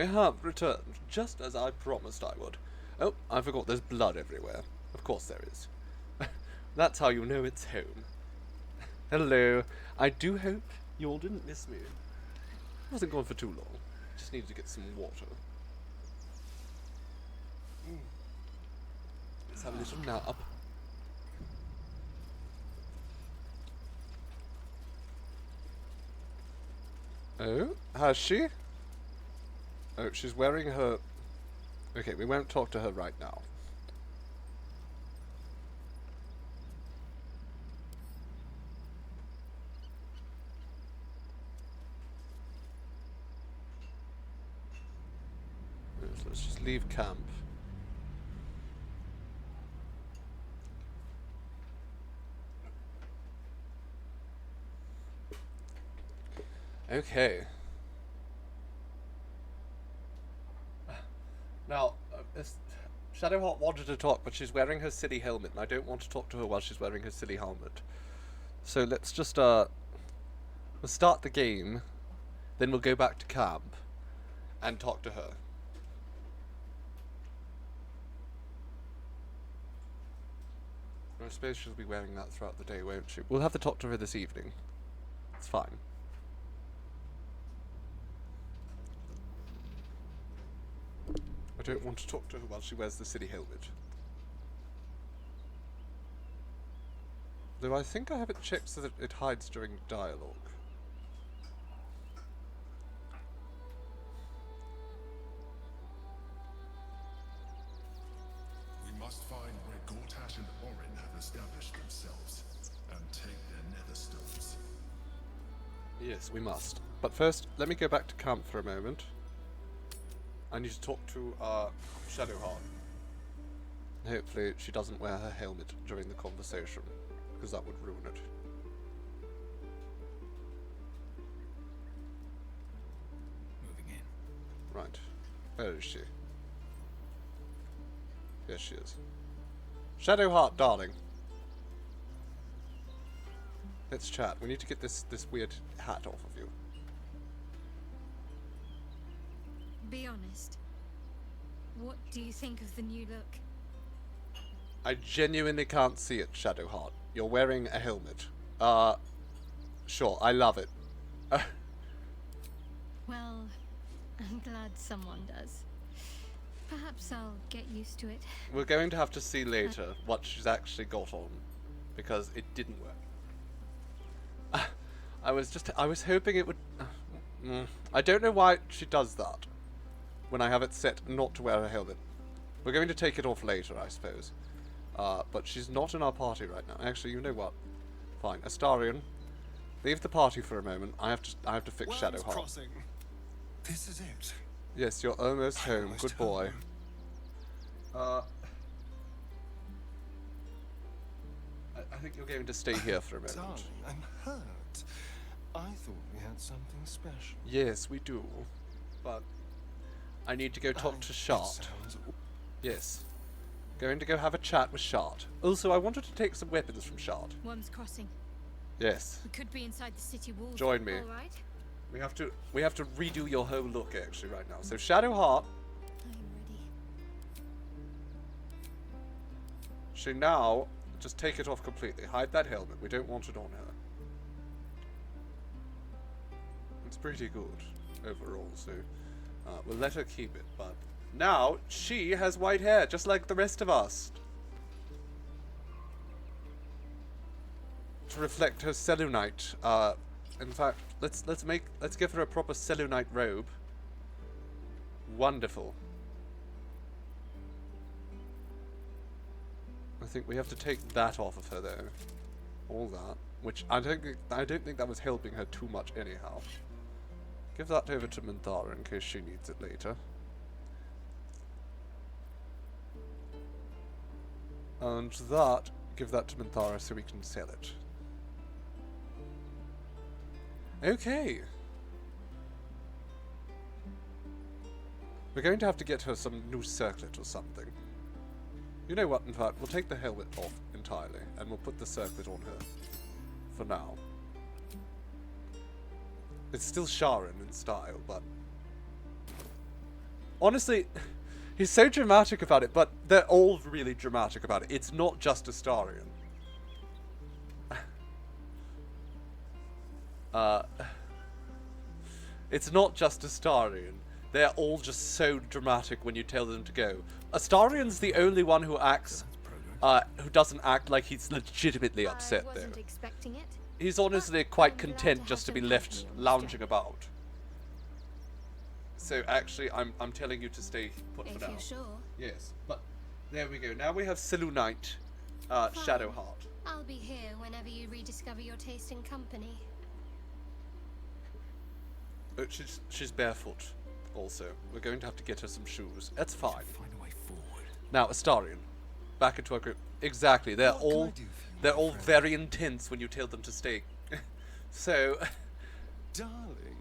I have returned, just as I promised I would. Oh, I forgot there's blood everywhere. Of course there is. That's how you know it's home. Hello. I do hope you all didn't miss me. I wasn't gone for too long. Just needed to get some water. Let's have a little nap. Oh, has she? Oh, she's wearing her... Okay, we won't talk to her right now. Yes, let's just leave camp. Okay. Now, Shadowheart wanted to talk, but she's wearing her silly helmet, and I don't want to talk to her while she's wearing her silly helmet. So let's just, we'll start the game, then we'll go back to camp, and talk to her. I suppose she'll be wearing that throughout the day, won't she? We'll have to talk to her this evening. It's fine. I don't want to talk to her while she wears the silly helmet. Though I think I have it checked so that it hides during dialogue. We must find where Gortash and Orin have established themselves and take their nether stones. Yes, we must. But first, let me go back to camp for a moment. I need to talk to Shadowheart. Hopefully she doesn't wear her helmet during the conversation, because that would ruin it. Moving in. Right. Where is she? Yes, she is. Shadowheart, darling. Let's chat. We need to get this weird hat off of you. Be honest. What do you think of the new look? I genuinely can't see it, Shadowheart. You're wearing a helmet. Sure, I love it. Well, I'm glad someone does. Perhaps I'll get used to it. We're going to have to see later what she's actually got on, because it didn't work. I was hoping it would... I don't know why she does that when I have it set not to wear a helmet. We're going to take it off later, I suppose. But she's not in our party right now. Actually, you know what? Fine. Astarion, leave the party for a moment. I have to fix Shadowheart. Crossing. This is it. Yes, you're almost home. Almost Good boy. home. I think you're going to stay here for a moment. Darling, I'm hurt. I thought we had something special. Yes, we do. But I need to go talk to Shard. Sounds... Yes. Going to go have a chat with Shard. Also, I wanted to take some weapons from Shard. Worm's Crossing. Yes. We could be inside the city walls. Join me. All right. We have to redo your whole look actually right now. So Shadowheart, I'm ready. she now just take it off completely. Hide that helmet. We don't want it on her. It's pretty good overall, so we'll let her keep it. But now she has white hair, just like the rest of us, to reflect her Selûnite. In fact, let's give her a proper Selûnite robe. Wonderful. I think we have to take that off of her though. All that, which I don't think that was helping her too much anyhow. Give that over to Minthara in case she needs it later. And that, give that to Minthara so we can sell it. Okay. We're going to have to get her some new circlet or something. You know what, in fact, we'll take the helmet off entirely, and we'll put the circlet on her. For now. It's still Sharon in style, but... honestly, he's so dramatic about it, but they're all really dramatic about it. It's not just Astarion. It's not just Astarion. They're all just so dramatic when you tell them to go. Astarion's the only one who acts, who doesn't act like he's legitimately upset, I though. wasn't expecting it. He's honestly But quite I'm glad content to just to have be some left company on this lounging journey. about. So actually, I'm telling you to stay put for If now. you're sure. Yes, but there we go. Now we have Silu Knight, Shadowheart. I'll be here whenever you rediscover your taste in company. She's barefoot. Also, we're going to have to get her some shoes. That's fine. Find a way forward. Now, Astarion, back into our group. Exactly. They're What can I all do for you, they're my all friend? very intense when you tell them to stay. So, Darling,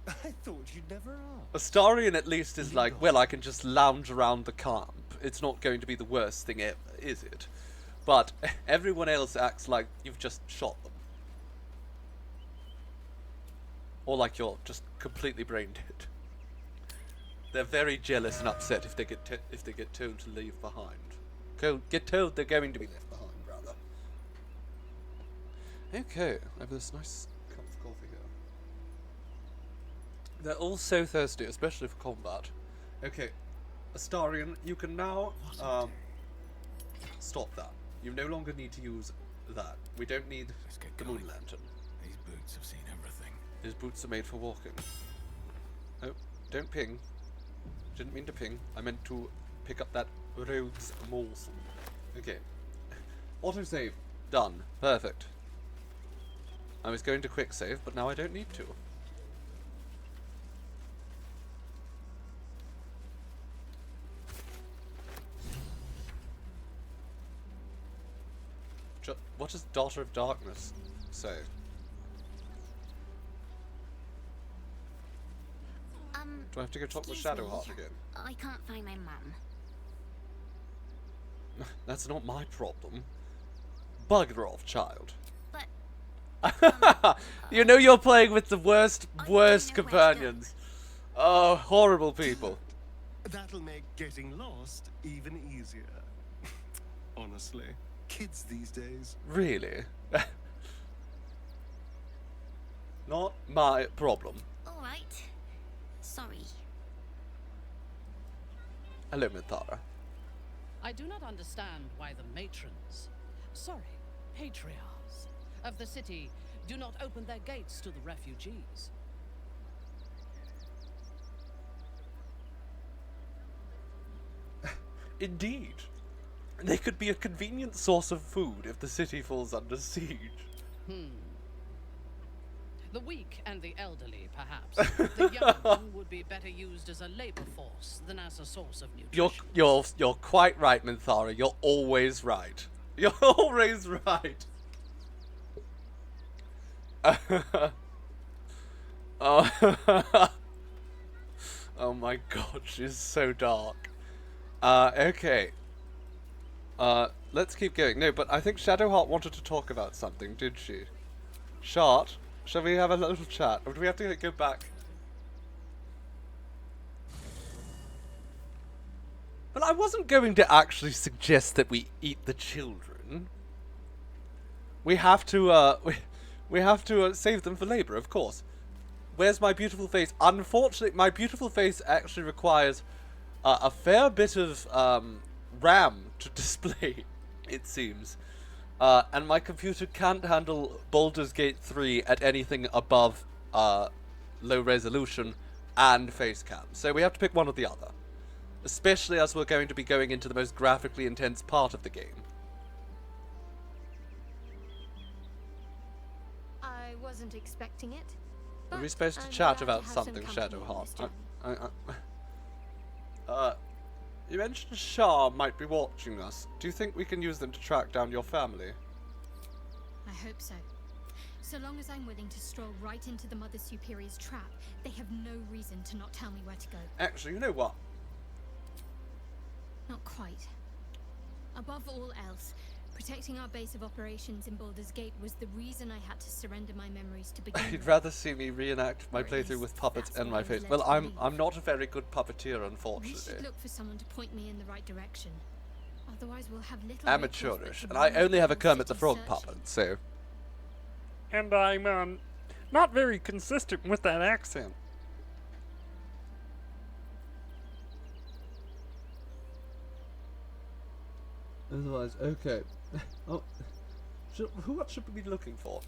I thought you'd never ask. Astarion at least is like, well, I can just lounge around the camp. It's not going to be the worst thing ever, is it? But everyone else acts like you've just shot them. Or like you're just completely brain dead. They're very jealous and upset if they get told to leave behind. Get told they're going to be left behind, rather. Okay, I have this nice cup of coffee here. They're all so thirsty, especially for combat. Okay, Astarion, you can now stop that. You no longer need to use that. We don't need Let's get the going. moon lantern. These boots have seen everything. His boots are made for walking. Oh, don't ping. Didn't mean to ping. I meant to pick up that rogue's morsel. Okay. Autosave. Done. Perfect. I was going to quick save, but now I don't need to. What does Daughter of Darkness say? Do I have to go talk with Excuse me, Shadowheart again? I can't find my mum. That's not my problem. Bugger off, child. But You know you're playing with the worst I don't know where to go. companions. Oh, horrible people. That'll make getting lost even easier. Honestly, kids these days. Really? Not my problem. all right. Sorry. Hello, Minthara. I do not understand why the matrons, patriarchs of the city do not open their gates to the refugees. Indeed. They could be a convenient source of food if the city falls under siege. The weak and the elderly, perhaps. The young would be better used as a labor force than as a source of nutrition. You're quite right, Minthara. You're always right. You're always right. Oh. Oh my god, she's so dark. Okay. Let's keep going. No, but I think Shadowheart wanted to talk about something, did she? Shart, shall we have a little chat? Or do we have to go back? But I wasn't going to actually suggest that we eat the children. We have to, we have to save them for labor, of course. Where's my beautiful face? Unfortunately, my beautiful face actually requires a fair bit of RAM to display, it seems. And my computer can't handle Baldur's Gate 3 at anything above low resolution and face cam. So we have to pick one or the other. Especially as we're going to be going into the most graphically intense part of the game. I wasn't expecting it. Are we but supposed to I'm chat glad about to have some something, company on this Shadowheart? journey. You mentioned Shah might be watching us. Do you think we can use them to track down your family? I hope so. So long as I'm willing to stroll right into the Mother Superior's trap, they have no reason to not tell me where to go. Actually, you know what? Not quite. Above all else, Protecting our base of operations in Baldur's Gate was the reason I had to surrender my memories to begin You'd with. rather see me reenact my Or at playthrough least with puppets that's and what my I was face. led Well, to I'm believe. not a very good puppeteer, We unfortunately. should look for someone to point me in the right direction. Otherwise, we'll have little Amateurish, recourse but and to I wander only have a the Kermit the city Frog searching. puppet, so And I'm not very consistent with that accent. otherwise, okay. Oh, what should we be looking for?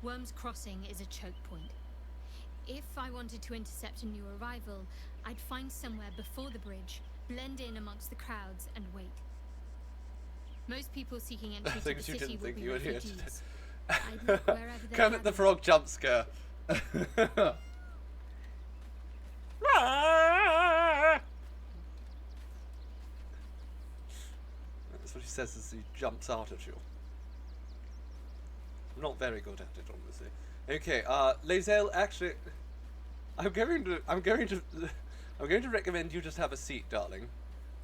Worm's Crossing is a choke point. If I wanted to intercept a new arrival, I'd find somewhere before the bridge, blend in amongst the crowds, and wait. Most people seeking entry to the Things you city didn't will think be you would hear refugees. I'd look wherever they're Kermit the gathered. Frog jump scare. Ah! That's what he says as he jumps out at you. I'm not very good at it, honestly. Okay, Lazel, actually, I'm going to recommend you just have a seat, darling.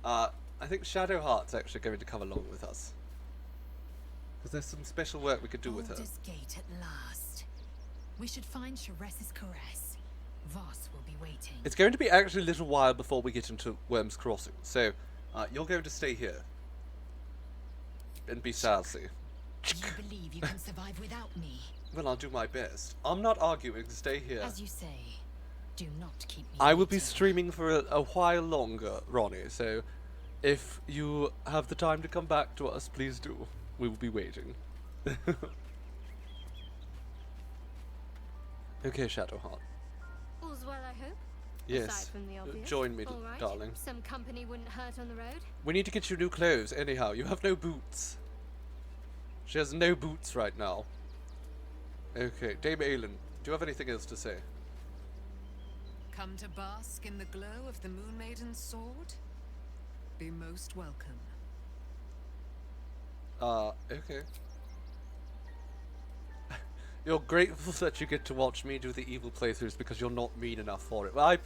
I think Shadowheart's actually going to come along with us. Because there's some special work we could do with her. Baldur's Gate at last. We should find Sharess's caress. Voss will be waiting. It's going to be actually a little while before we get into Worm's Crossing, so you're going to stay here. And be sassy. Do you believe you can survive without me? Well, I'll do my best. I'm not arguing, stay here. As you say, do not keep me I will be waiting. streaming for a while longer, Ronnie, so if you have the time to come back to us, please do. We will be waiting. Okay, Shadowheart. All's well, I hope. Yes. Aside from the obvious. Join me, All right. darling. Some company wouldn't hurt on the road. We need to get you new clothes, anyhow. You have no boots. She has no boots right now. Okay, Dame Aelin, do you have anything else to say? Come to bask in the glow of the Moon Maiden's sword? Be most welcome. Okay. You're grateful that you get to watch me do the evil playthroughs because you're not mean enough for it. Well,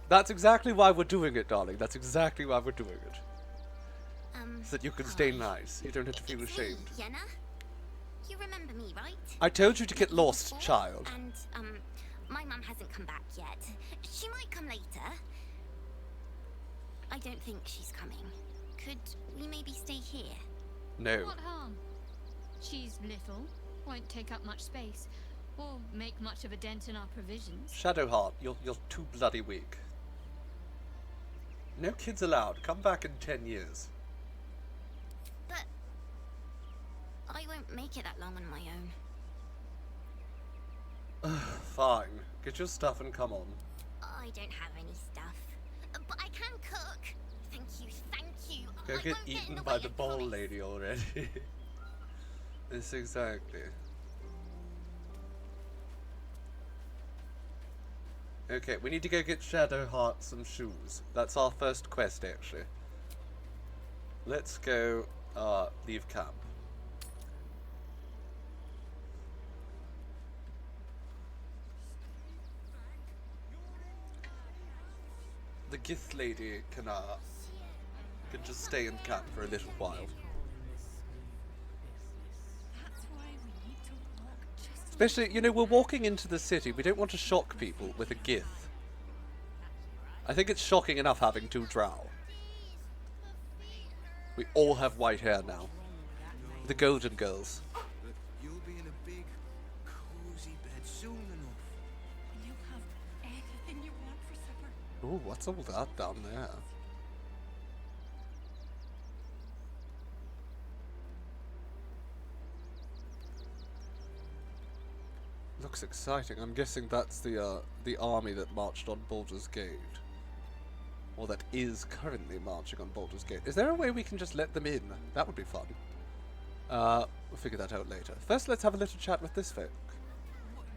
that's exactly why we're doing it, darling. That's exactly why we're doing it. So that you can stay hi. nice. You don't have to feel It's ashamed. me, Yenna. You remember me, right? I told you to get Met you lost, before, child. And, my mum hasn't come back yet. She might come later. I don't think she's coming. Could we maybe stay here? No. What harm? She's little, won't take up much space, or make much of a dent in our provisions. Shadowheart, you're too bloody weak. No kids allowed. Come back in 10 years. But I won't make it that long on my own. Fine. Get your stuff and come on. I don't have any stuff. But I can cook. Thank you, thank you. Go I get won't eaten in the by way, the I bowl promise. lady already. Yes, exactly. Okay, we need to go get Shadowheart some shoes. That's our first quest, actually. Let's go, leave camp. The Gith lady can just stay in camp for a little while. Especially, you know, we're walking into the city. We don't want to shock people with a Gith. I think it's shocking enough having two drow. We all have white hair now. The Golden Girls. But you'll be in a big, cozy bed soon enough. You have anything you want for supper? Ooh, what's all that down there? Looks exciting. I'm guessing that's the army that marched on Baldur's Gate. Or that is currently marching on Baldur's Gate. Is there a way we can just let them in? That would be fun. We'll figure that out later. First, let's have a little chat with this folk.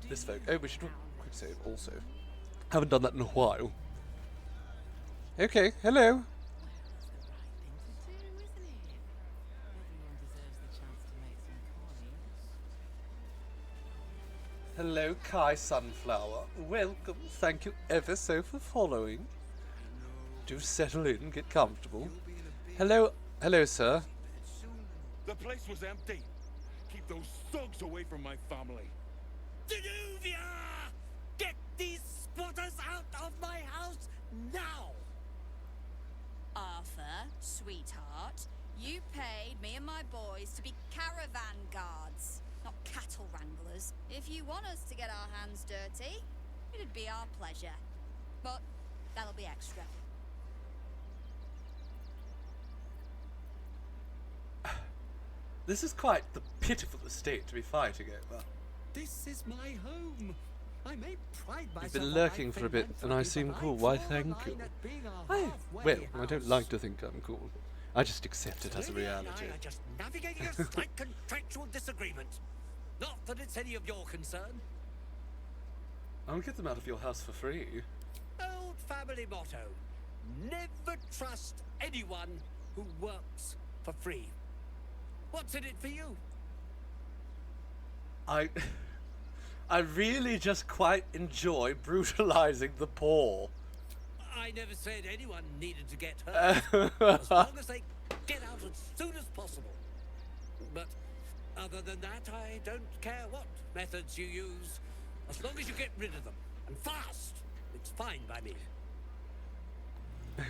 This folk. Oh, we should do a quick save also. Haven't done that in a while. Okay, hello. Hello, Kai Sunflower. Welcome. Thank you ever so for following. Do settle in, get comfortable. Hello, hello, sir. The place was empty. Keep those thugs away from my family. Danuvia! Get these spotters out of my house now! Arthur, sweetheart, you paid me and my boys to be caravan guards, not cattle wranglers. If you want us to get our hands dirty, it'd be our pleasure. But that'll be extra. This is quite the pitiful estate to be fighting over. This is my home. I may pride myself. You've been on lurking my for a bit, and I seem philanthropy, cool. but Why, I draw the thank line you. at being a Well, halfway I don't house. like to think I'm cool. I just accept it as a Lydia and reality. I are just navigating a slight contractual disagreement. Not that it's any of your concern. I'll get them out of your house for free. Old family motto. Never trust anyone who works for free. What's in it for you? I really just quite enjoy brutalizing the poor. I never said anyone needed to get hurt. As long as they get out as soon as possible. But other than that, I don't care what methods you use. As long as you get rid of them. And fast. It's fine by me.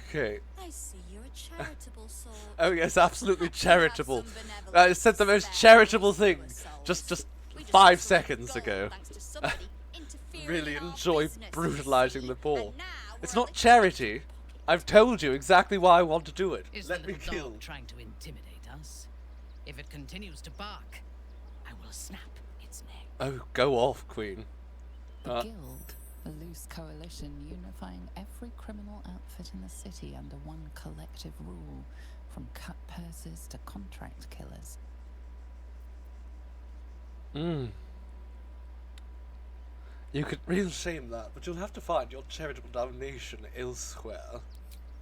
Okay. I see you're a charitable sort. Oh yes, absolutely Perhaps you have charitable. some benevolence I said the most spare charitable to thing us just souls. We just 5 lost all seconds gold ago. thanks to somebody interfering Really in our enjoy business, you brutalizing see. the poor. And now It's we're not at the charity. I've told you exactly why I want to do it. Is Let the me little kill. dog trying to intimidate us? If it continues to bark, I will snap its neck. Oh, go off, Queen. The Guild, a loose coalition unifying every criminal outfit in the city under one collective rule, from cut purses to contract killers. You could real shame that, but you'll have to find your charitable donation elsewhere.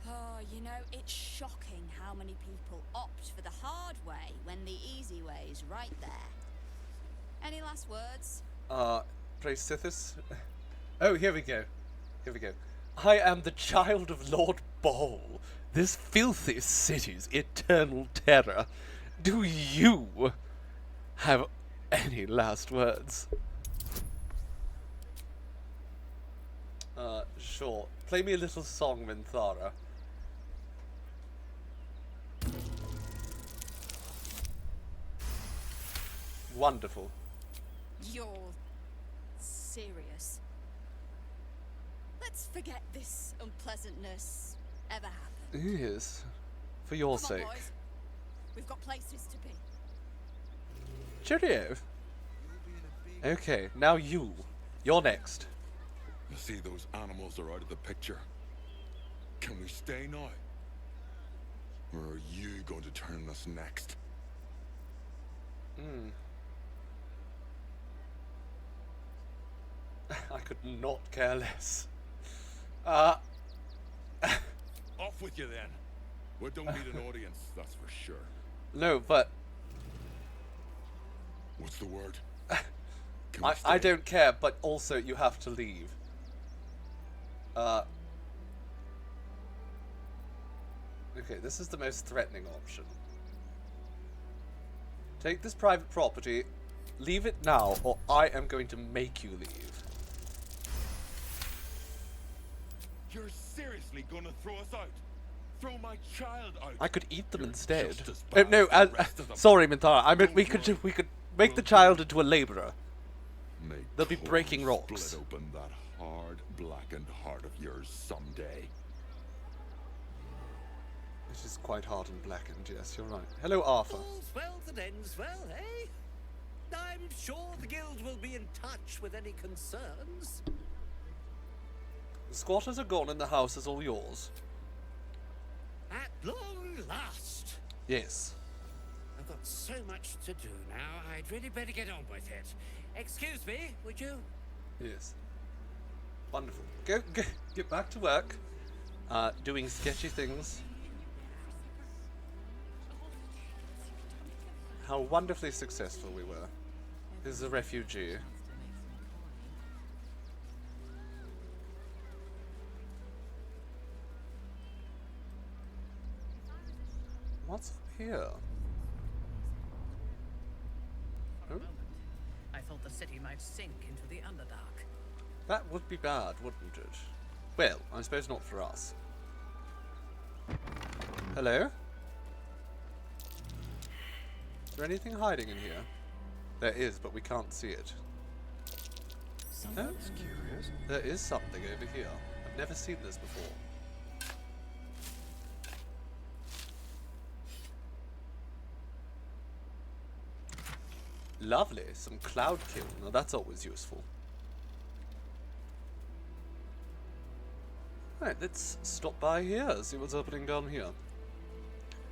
Oh, you know, it's shocking how many people opt for the hard way when the easy way is right there. Any last words? Praise Sithis. Oh, here we go. Here we go. I am the child of Lord Ball, this filthy city's eternal terror. Do you have any last words? Sure. Play me a little song, Minthara. Wonderful. You're serious. Let's forget this unpleasantness ever happened. Yes. For your Come on, sake. boys. We've got places to be. Cheerio. Okay, now you. You're next. You see, those animals are out of the picture. Can we stay now? Or are you going to turn us next? I could not care less. Off with you then. We don't need an audience, that's for sure. No, but What's the word? Can we I stay? don't care, but also you have to leave. Okay, this is the most threatening option. Take this private property, leave it now, or I am going to make you leave. You're seriously gonna throw us out? Throw my child out? I could eat them You're instead. just as Oh, bad no, as the rest of them. sorry, Minthara. I meant Don't we could worry. make the child into a labourer. May They'll be Cole breaking rocks. Split open that hard, blackened heart of yours someday. It is quite hard and blackened, yes, you're right. Hello, Arthur. All's well that ends well, eh? I'm sure the guild will be in touch with any concerns. The squatters are gone and the house is all yours. At long last. Yes. I've got so much to do now, I'd really better get on with it. Excuse me, would you? Yes. Wonderful. Get back to work. Doing sketchy things. How wonderfully successful we were. This is a refugee. What's up here? the city might sink into the Underdark. That would be bad, wouldn't it? Well, I suppose not for us. Hello? Is there anything hiding in here? There is, but we can't see it. That's curious. There is something over here. I've never seen this before. Lovely, some cloud kill. Now that's always useful. Alright, let's stop by here, see what's happening down here.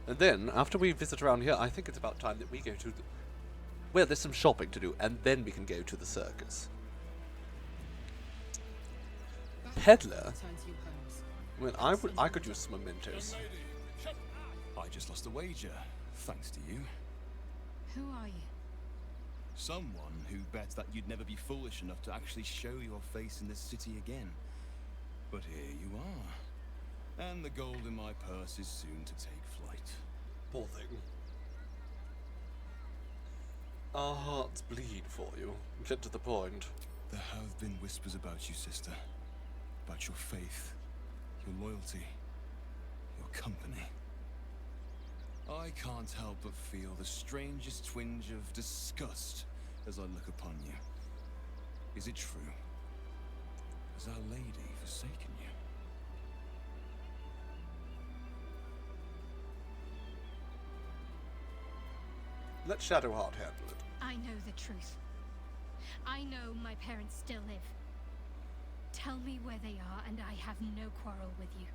And then, after we visit around here, I think it's about time that we go to the... Well, there's some shopping to do, and then we can go to the circus. Peddler? Well, I could use some mementos. I just lost a wager, thanks to you. Who are you? Someone who bet that you'd never be foolish enough to actually show your face in this city again. But here you are. And the gold in my purse is soon to take flight. Poor thing. Our hearts bleed for you. Get to the point. There have been whispers about you, sister. About your faith, your loyalty, your company. I can't help but feel the strangest twinge of disgust as I look upon you. Is it true? Has Our Lady forsaken you? Let Shadowheart handle it. I know the truth. I know my parents still live. Tell me where they are, and I have no quarrel with you.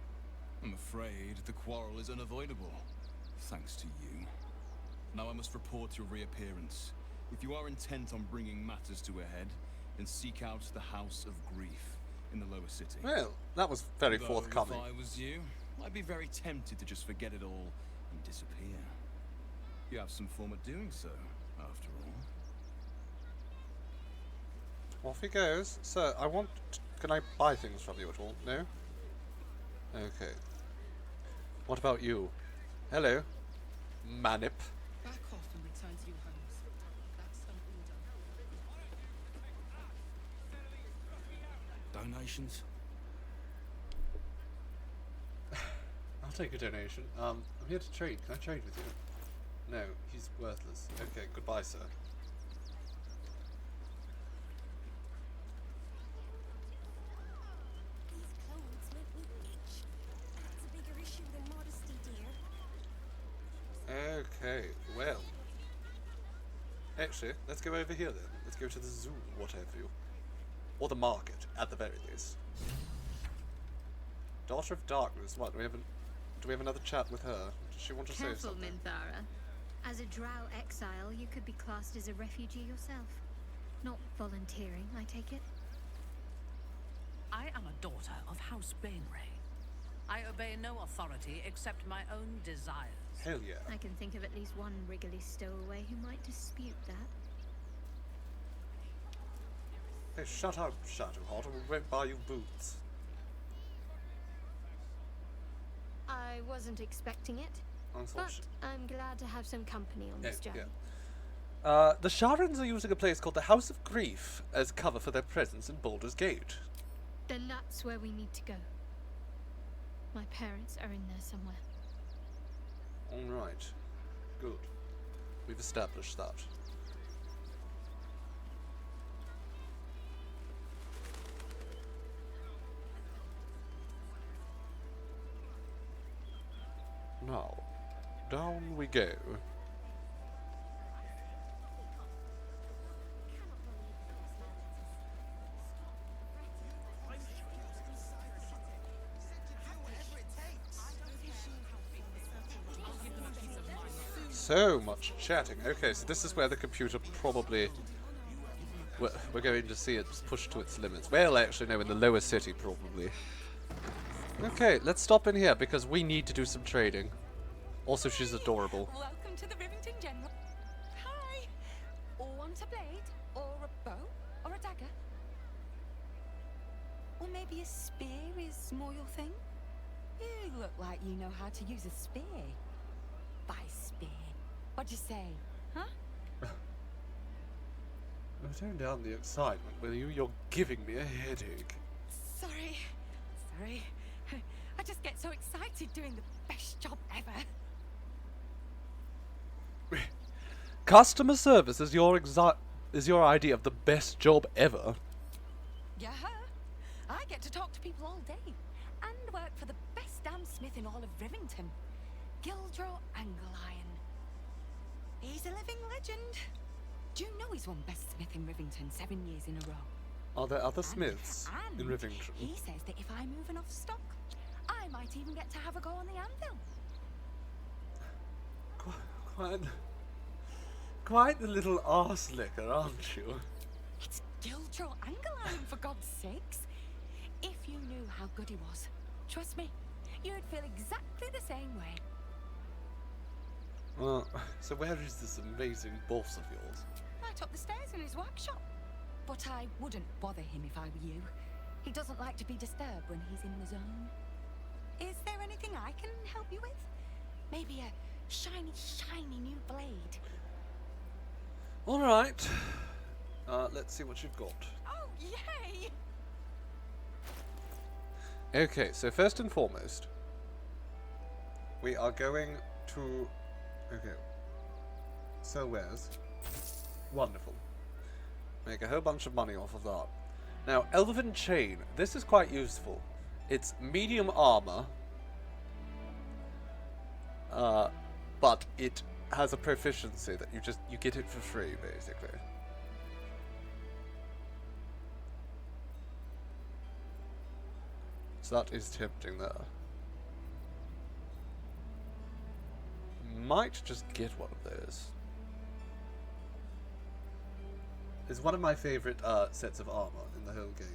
I'm afraid the quarrel is unavoidable, thanks to you. Now I must report your reappearance. If you are intent on bringing matters to a head, then seek out the House of Grief in the lower city. Well, that was very Though forthcoming. If I was you, I'd be very tempted to just forget it all and disappear. You have some form of doing so, after all. Off he goes. Sir, can I buy things from you at all? No? Okay. What about you? Hello? Manip. Back off and return to your homes. That's an order. Donations? I'll take a donation. I'm here to trade. Can I trade with you? No, he's worthless. Okay, goodbye, sir. Okay, well. Actually, let's go over here then. Let's go to the zoo, what have you. Or the market, at the very least. Daughter of Darkness, what, do we have another chat with her? Does she want to say Careful, something? Minthara. As a drow exile, you could be classed as a refugee yourself. Not volunteering, I take it? I am a daughter of House Bainray. I obey no authority except my own desires. Hell yeah. I can think of at least one Wriggly stowaway who might dispute that. Hey, shut up, Shadowheart, or we won't buy you boots. I wasn't expecting it, but I'm glad to have some company on this journey. Yeah. The Sharans are using a place called the House of Grief as cover for their presence in Baldur's Gate. Then that's where we need to go. My parents are in there somewhere. Alright. Good. We've established that. Now, down we go. So much chatting. Okay, so this is where the computer probably... We're going to see it pushed to its limits. Well, actually, no, in the lower city, probably. Okay, let's stop in here, because we need to do some trading. Also, she's adorable. Welcome to the Rivington General. Hi! Want a blade? Or a bow? Or a dagger? Or maybe a spear is more your thing? You look like you know how to use a spear. By spear. What'd you say? Huh? Oh, tone down the excitement, will you? You're giving me a headache. Sorry. I just get so excited doing the best job ever. Customer service is your idea of the best job ever. Yeah. I get to talk to people all day and work for the best damn smith in all of Rivington, Gildro Angliron. He's a living legend. Do you know he's won Best Smith in Rivington 7 years in a row? Are there other smiths And in Rivington? he says that if I move enough stock, I might even get to have a go on the anvil. Quite the little arse licker, aren't you? It's Gildro Angliron, for God's sakes. If you knew how good he was, trust me, you'd feel exactly the same way. Well, so where is this amazing boss of yours? Right up the stairs in his workshop. But I wouldn't bother him if I were you. He doesn't like to be disturbed when he's in the zone. Is there anything I can help you with? Maybe a shiny, shiny new blade? All right. Let's see what you've got. Oh, yay! Okay, so first and foremost, we are going to... Okay. Sell wares. Wonderful. Make a whole bunch of money off of that. Now, Elven Chain. This is quite useful. It's medium armor. But it has a proficiency that you get it for free, basically. So that is tempting there. Might just get one of those. It's one of my favorite sets of armor in the whole game.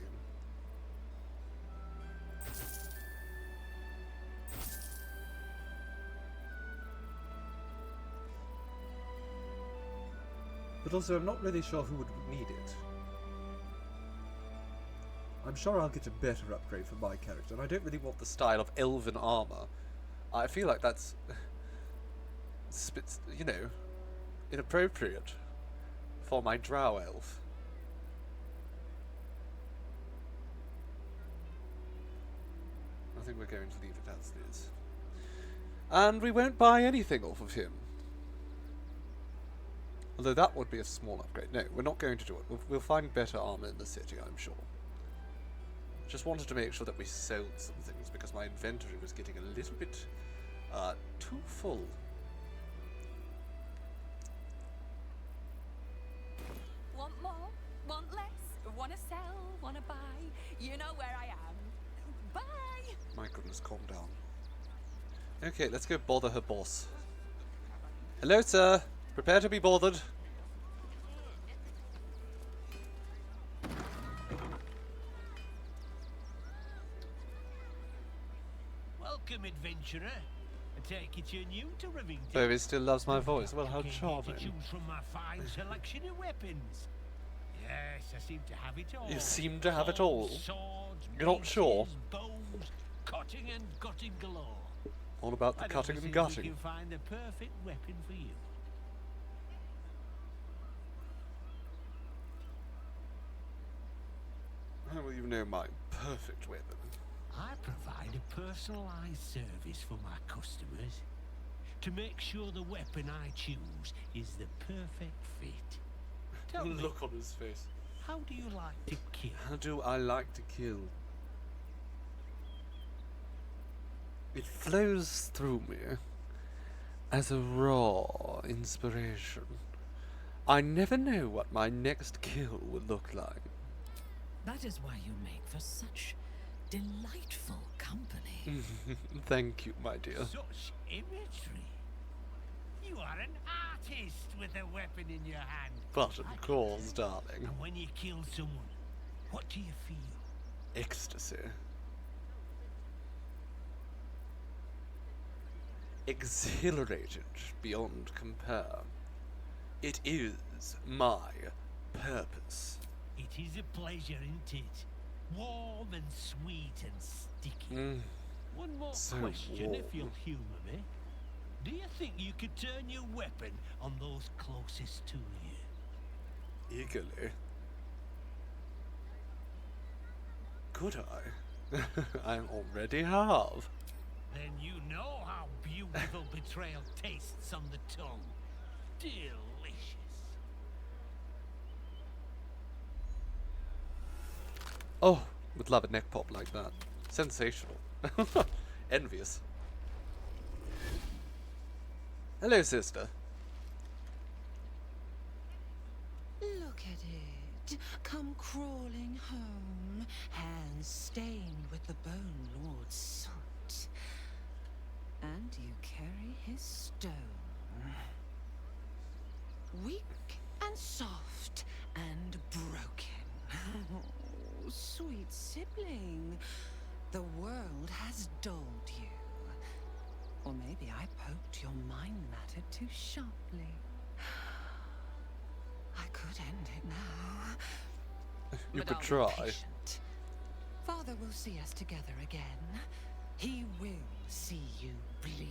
But also, I'm not really sure who would need it. I'm sure I'll get a better upgrade for my character, and I don't really want the style of elven armor. I feel like that's... you know, inappropriate for my drow elf. I think we're going to leave it as it is. And we won't buy anything off of him. Although that would be a small upgrade. No, we're not going to do it. We'll find better armor in the city, I'm sure. Just wanted to make sure that we sold some things because my inventory was getting a little bit too full. Want more? Want less? Wanna sell? Wanna buy? You know where I am. Bye! My goodness, calm down. Okay, let's go bother her boss. Hello, sir. Prepare to be bothered. Welcome, adventurer. I take it you're new to Rivington. Baby still loves my voice. Well, how charming. To choose from my fine selection of weapons. Yes, I seem to have it all. You seem to have it all. Swords, You're not sure? bows, cutting and gutting galore. All about the cutting and gutting. We can find the perfect weapon for you. How will you know my perfect weapon? I provide a personalized service for my customers to make sure the weapon I choose is the perfect fit. Tell me, look on his face. How do you like to kill? How do I like to kill? It flows through me as a raw inspiration. I never know what my next kill will look like. That is why you make for such delightful company. Thank you, my dear. Such imagery. You are an artist with a weapon in your hand. But of course, darling. And when you kill someone, what do you feel? Ecstasy. Exhilarated beyond compare. It is my purpose. It is a pleasure, isn't it? Warm and sweet and sticky. One more so question, warm. if you'll humour me. Do you think you could turn your weapon on those closest to you? eagerly. Could I? I already have. Then you know how beautiful betrayal tastes on the tongue. Delicious. Oh, would love a neck pop like that. Sensational. Envious. Hello, sister. Look at it, come crawling home, hands stained with the Bone Lord's soot. And you carry his stone. Weak and soft and broken. Oh, sweet sibling, the world has dulled you. Or maybe I poked your mind matter too sharply. I could end it now. You But could I'll be try. patient. Father will see us together again. He will see you bleed.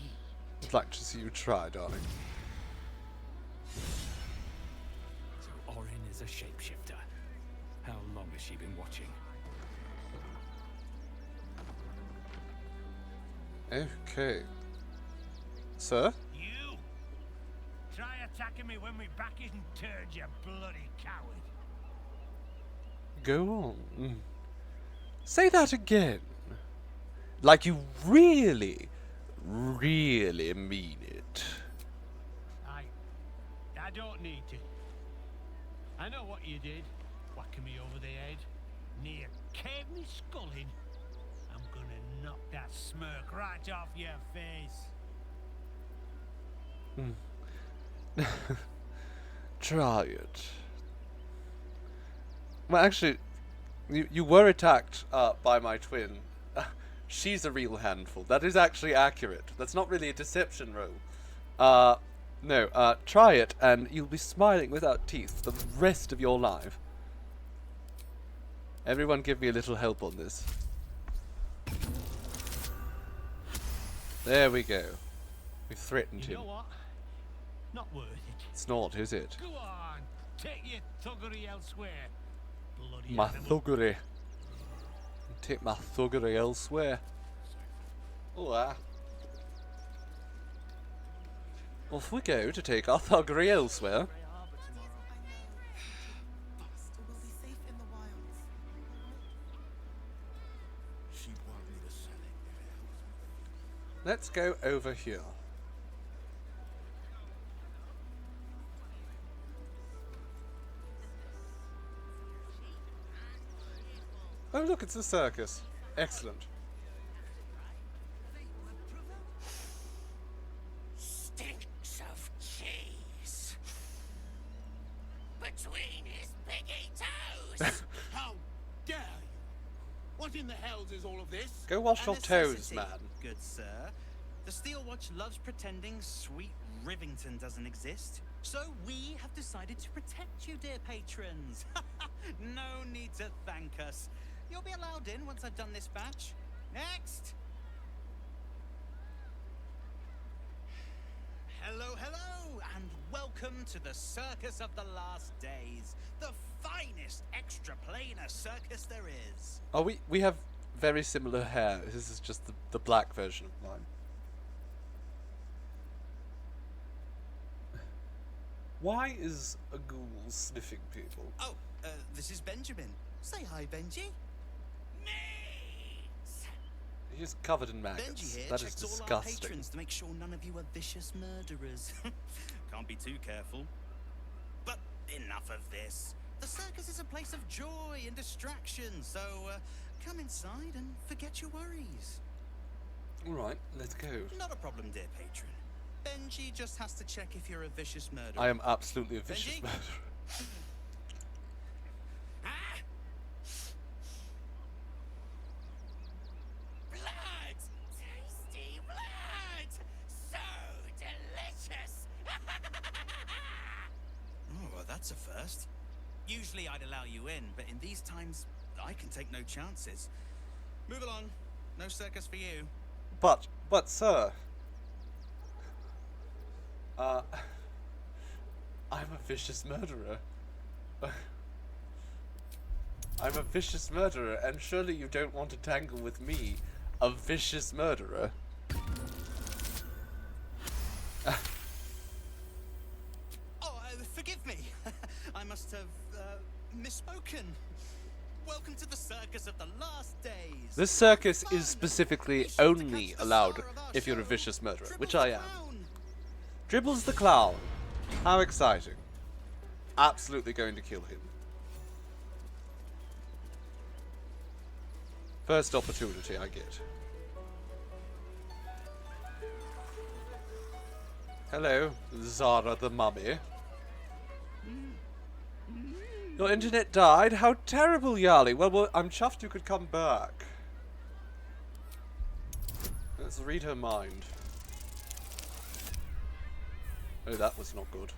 I'd like to see you try, darling. So Orin is a shapeshifter. How long has she been watching? Okay. Sir? You! Try attacking me when my back isn't turned, you bloody coward. Go on. Say that again. Like you really, really mean it. I don't need to. I know what you did. Whacking me over the head. Near caved me skull in. I'm gonna knock that smirk right off your face. Try it. Well, actually, you were attacked by my twin. She's a real handful. That is actually accurate. That's not really a deception roll. No, try it and you'll be smiling without teeth the rest of your life. Everyone give me a little help on this. There we go. We threatened You him. know what? Not worth it. It's not, is it? Go on, take your thuggery elsewhere. Bloody My animal. thuggery. Take my thuggery elsewhere. Oh, Off we go to take our thuggery elsewhere. Let's go over here. Oh look, it's a circus. Excellent. Stinks of cheese between his piggy toes. How dare you? What in the hells is all of this? Go wash your toes, necessity, man. Good sir. The Steel Watch loves pretending sweet Rivington doesn't exist. So we have decided to protect you, dear patrons. No need to thank us. You'll be allowed in once I've done this batch. Next! Hello, hello, and welcome to the Circus of the Last Days. The finest extra-planar circus there is. Oh, we have very similar hair. This is just the black version of mine. Why is a ghoul sniffing people? Oh, this is Benjamin. Say hi, Benji. He's covered in Benji maggots. here That is checks all our disgusting. patrons to make sure none of you are vicious murderers. Can't be too careful. But enough of this. The circus is a place of joy and distraction, so come inside and forget your worries. Alright, let's go. Not a problem, dear patron. Benji just has to check if you're a vicious murderer. I am absolutely a vicious Benji? murderer. Blood! Tasty blood! So delicious! Oh, well, that's a first. Usually I'd allow you in, but in these times, I can take no chances. Move along. No circus for you. But sir. I'm a vicious murderer. I'm a vicious murderer, and surely you don't want to tangle with me, a vicious murderer. Forgive me. I must have misspoken. Welcome to the circus of the last days. This circus is specifically only allowed if you're a vicious murderer, which I am. Dribbles the clown. How exciting. Absolutely going to kill him. First opportunity I get. Hello, Zara the mummy. Your internet died? How terrible, Yali. Well, I'm chuffed you could come back. Let's read her mind. Oh, that was not good.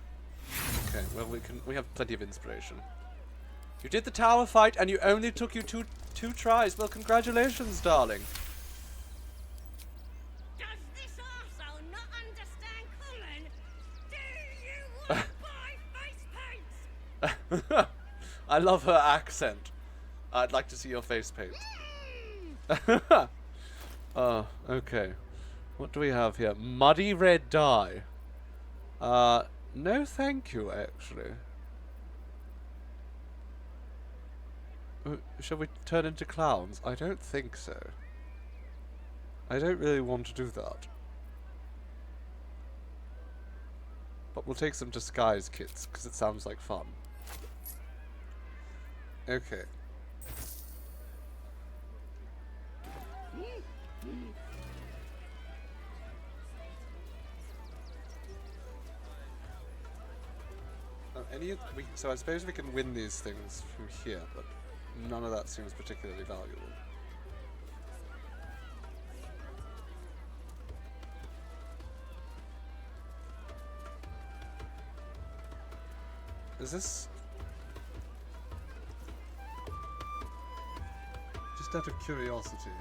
Okay, well, we have plenty of inspiration. You did the tower fight and you only took you two tries. Well, congratulations, darling. Does this arsehole not understand common? Do you want my face paints? I love her accent. I'd like to see your face paint. Oh, okay. What do we have here? Muddy red dye. No thank you, actually. Shall we turn into clowns? I don't think so. I don't really want to do that. But we'll take some disguise kits, because it sounds like fun. Okay. So I suppose we can win these things from here, but none of that seems particularly valuable. Is this... Just out of curiosity.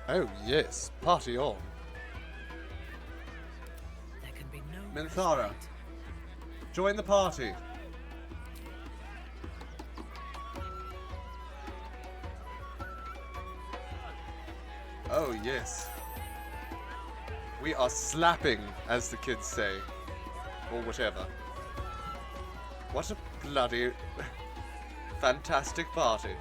Oh yes, party on. There can be no Minthara, join the party. Oh yes. We are slapping, as the kids say. Or whatever. What a bloody fantastic party.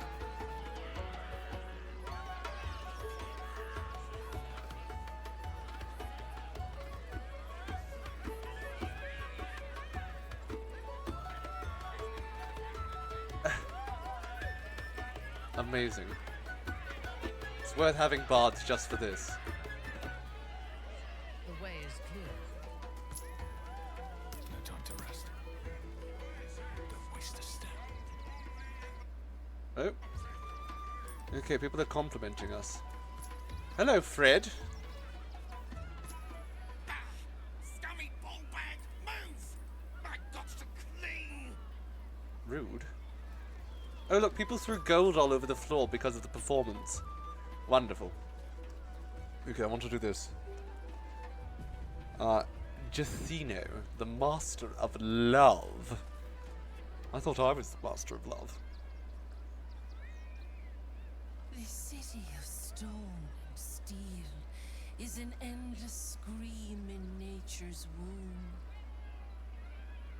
Amazing. It's worth having bards just for this. The way is clear. No time to rest. Don't waste a step. Oh. Okay, people are complimenting us. Hello, Fred. Scummy ballbag, move! I got to clean. Rude. Oh look, people threw gold all over the floor because of the performance. Wonderful. Okay, I want to do this. Jathino, the master of love. I thought I was the master of love. This city of stone and steel is an endless scream in nature's womb.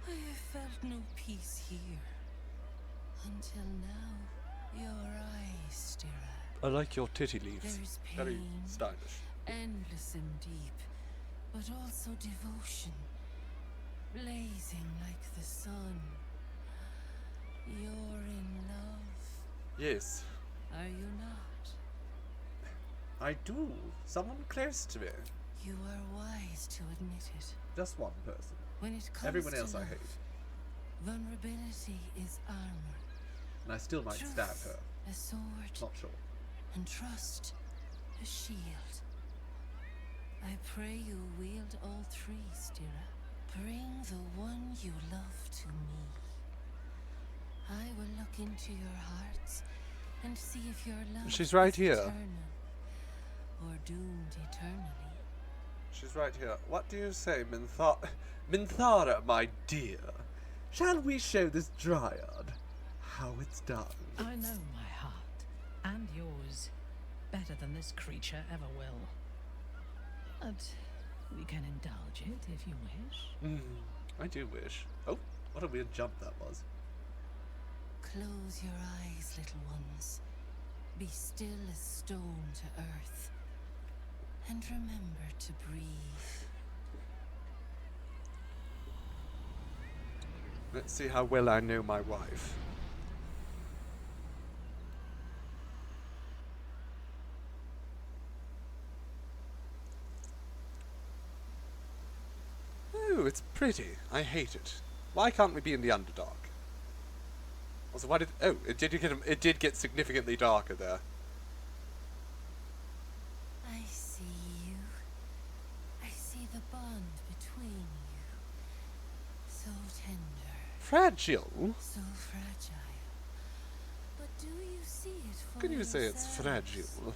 I have felt no peace here. Until now, your eyes stare at. I like your titty leaves. There's Very pain, stylish. endless and deep, but also devotion, blazing like the sun. You're in love. Yes. Are you not? I do. Someone close to me. You are wise to admit it. Just one person. When it comes Everyone to else I love, hate. vulnerability is armor. And I still might Truth, stab her. a sword. Not sure. And trust, a shield. I pray you wield all three, Stira. Bring the one you love to me. I will look into your hearts and see if your love She's right is here. eternal or doomed eternally. She's right here. What do you say, Minthara, my dear? Shall we show this dryad how it's done? I know my heart, and yours, better than this creature ever will. But we can indulge it if you wish. I do wish. Oh, what a weird jump that was. Close your eyes, little ones. Be still as stone to earth. And remember to breathe. Let's see how well I know my wife. Oh, it's pretty. I hate it. Why can't we be in the Underdark? Also, why did... Oh, it did get significantly darker there. I see you. I see the bond between you. So tender. Fragile? So fragile. But do you see it for Can you say it's yourselves? fragile?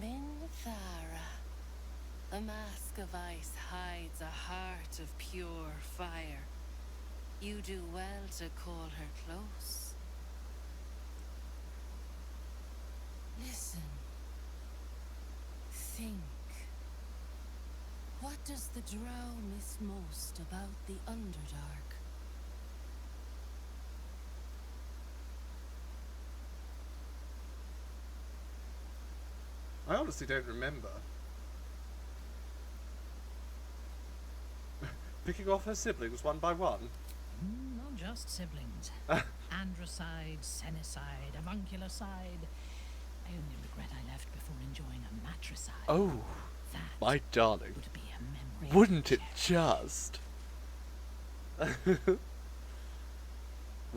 Minthara. A mask of ice hides a heart of pure fire. You do well to call her close. Listen. Think. What does the drow miss most about the Underdark? I honestly don't remember. Picking off her siblings one by one? Not just siblings. Androcide, senicide, avuncularcide. I only regret I left before enjoying a matricide. Oh, That my darling. would be a memory. Wouldn't it just? We're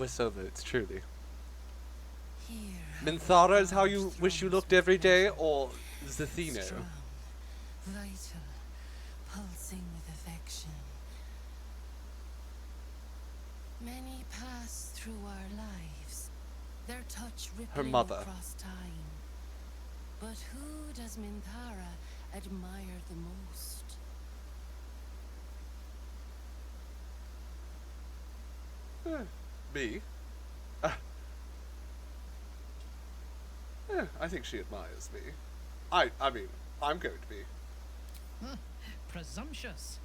soulmates, truly. Minthara is how you wish you looked every day, or Zathino? Strong, vital, pulsing with affection. Many pass through our lives, their touch rippling mother. across time. But who does Minthara admire the most? Me? I think she admires me. I mean, I'm going to be. Presumptuous,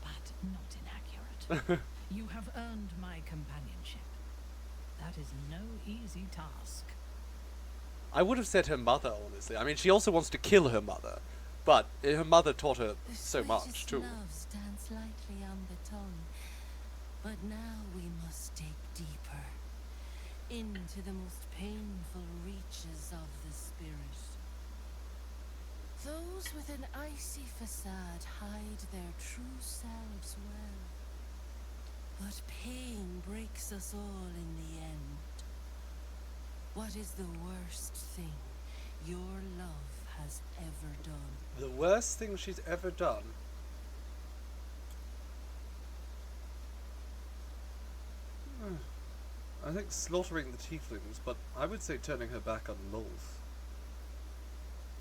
but not inaccurate. You have earned my companionship. That is no easy task. I would have said her mother, honestly. I mean, she also wants to kill her mother, but her mother taught her so much, too. Love stands lightly on the tongue, but now we must dig deeper into the most painful reaches of the spirit. Those with an icy facade hide their true selves well, but pain breaks us all in the end. What is the worst thing your love has ever done? The worst thing she's ever done? I think slaughtering the tieflings, but I would say turning her back on Lolth.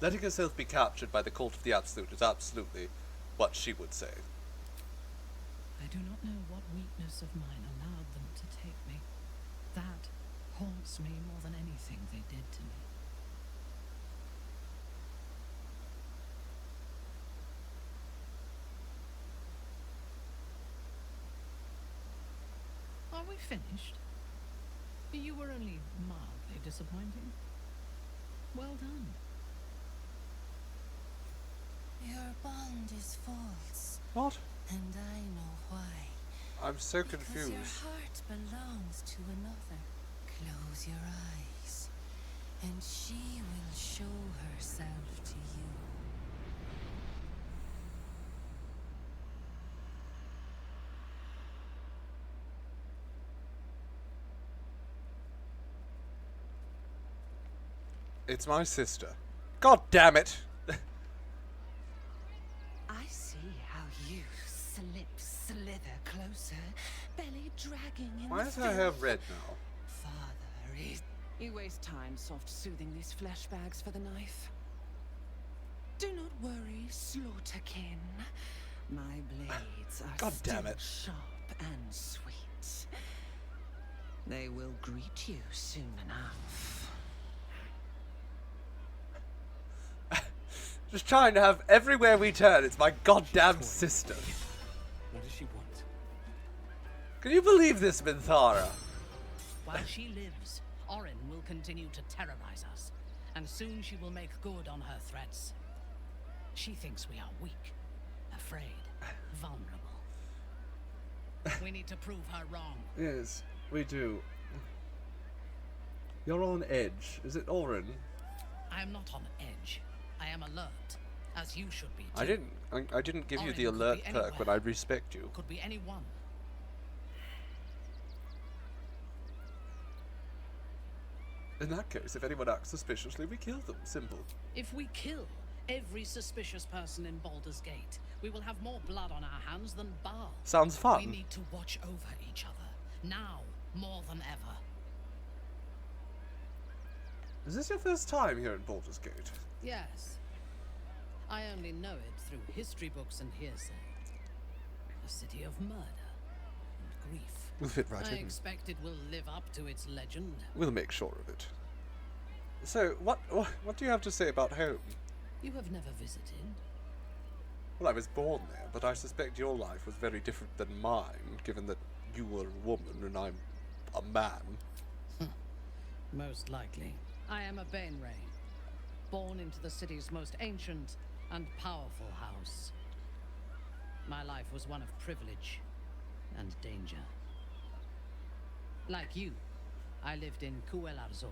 Letting herself be captured by the cult of the Absolute is absolutely what she would say. I do not know what weakness of mine allowed them to take me. That haunts me more than anything they did to me. Are we finished? You were only mildly disappointing. Well done. Your bond is false. What? And I know why. I'm so Because confused. your heart belongs to another. Close your eyes, and she will show herself to you. It's my sister. God damn it! I see how you slip closer, belly dragging in Why the is her hair filth. red now? Father is... You waste time soft-soothing these flesh bags for the knife. Do not worry, slaughterkin. My blades are God damn still it. sharp and sweet. They will greet you soon enough. Just trying to have everywhere we turn, it's my goddamn sister. What does she want? Can you believe this, Minthara? While she lives, Orin will continue to terrorize us, and soon she will make good on her threats. She thinks we are weak, afraid, vulnerable. We need to prove her wrong. Yes, we do. You're on edge. Is it Orin? I am not on edge. I am alert, as you should be too. I didn't give you Orin the could alert be perk when I respect you. Could be anyone. In that case, if anyone acts suspiciously, we kill them. Simple. If we kill every suspicious person in Baldur's Gate, we will have more blood on our hands than Baal. Sounds fun. We need to watch over each other, now more than ever. Is this your first time here in Baldur's Gate? Yes. I only know it through history books and hearsay. A city of murder and grief. We'll fit right I in. expect it will live up to its legend. We'll make sure of it. So, what do you have to say about home? You have never visited. Well, I was born there, but I suspect your life was very different than mine, given that you were a woman and I'm a man. Most likely. I am a Bainray, born into the city's most ancient and powerful house. My life was one of privilege and danger. Like you, I lived in Kuel-Arzor,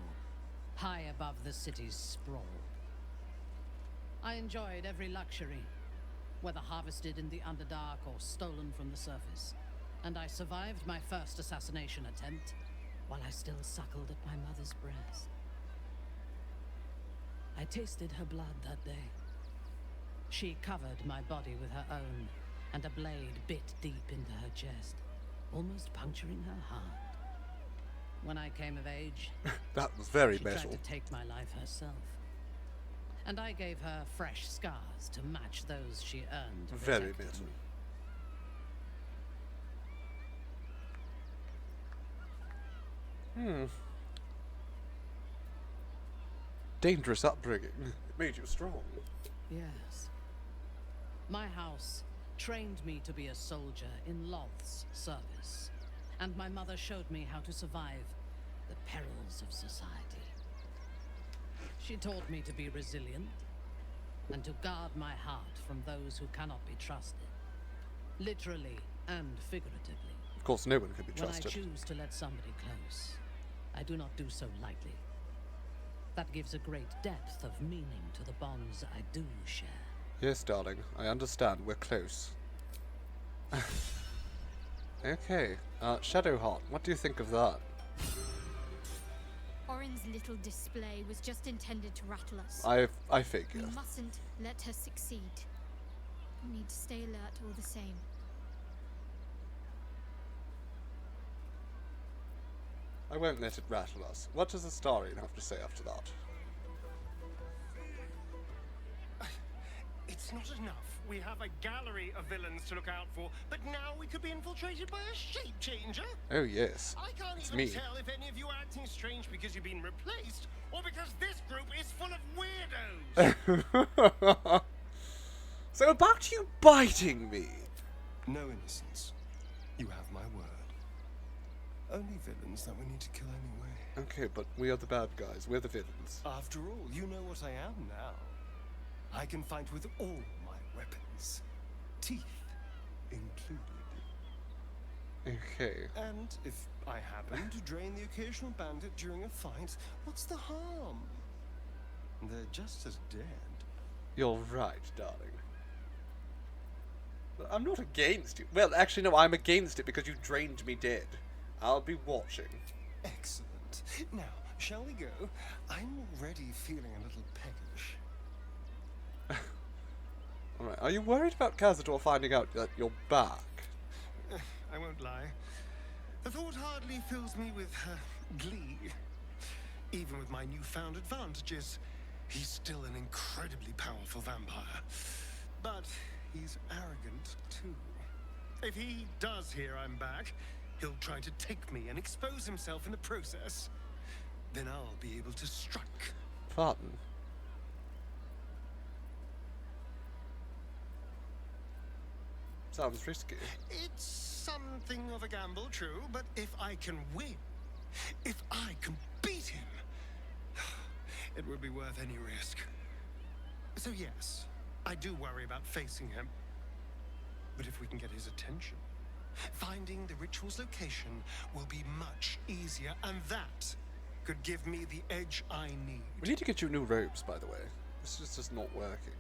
high above the city's sprawl. I enjoyed every luxury, whether harvested in the Underdark or stolen from the surface. And I survived my first assassination attempt while I still suckled at my mother's breast. I tasted her blood that day. She covered my body with her own, and a blade bit deep into her chest, almost puncturing her heart. When I came of age, that was very she metal. tried to take my life herself. And I gave her fresh scars to match those she earned. Very protecting. metal. Dangerous upbringing. It made you strong. Yes. My house trained me to be a soldier in Loth's service, and my mother showed me how to survive the perils of society. She taught me to be resilient, and to guard my heart from those who cannot be trusted, literally and figuratively. Of course, no one can be trusted. When I choose to let somebody close, I do not do so lightly. That gives a great depth of meaning to the bonds I do share. Yes, darling. I understand. We're close. Okay. Shadowheart, what do you think of that? Orin's little display was just intended to rattle us. I figure. We mustn't let her succeed. We need to stay alert all the same. I won't let it rattle us. What does Astarion have to say after that? It's not enough. We have a gallery of villains to look out for, but now we could be infiltrated by a shape changer. Oh yes, I can't it's even me. tell if any of you are acting strange because you've been replaced, or because this group is full of weirdos. So about you biting me. No innocence. You have my word. Only villains that we need to kill anyway. Okay, but we are the bad guys. We're the villains. After all, you know what I am now. I can fight with all my weapons. Teeth included. Okay. And if I happen to drain the occasional bandit during a fight, what's the harm? They're just as dead. You're right, darling. But I'm not against you. Well, actually, no, I'm against it because you drained me dead. I'll be watching. Excellent. Now, shall we go? I'm already feeling a little peckish. Alright, are you worried about Cazador finding out that you're back? I won't lie. The thought hardly fills me with glee. Even with my newfound advantages, he's still an incredibly powerful vampire. But he's arrogant, too. If he does hear I'm back, he'll try to take me and expose himself in the process. Then I'll be able to strike. Pardon? Sounds risky. It's something of a gamble, true, but if I can win, if I can beat him, it would be worth any risk. So yes, I do worry about facing him. But if we can get his attention, finding the ritual's location will be much easier, and that could give me the edge I need. We need to get you new robes, by the way. This is just not working.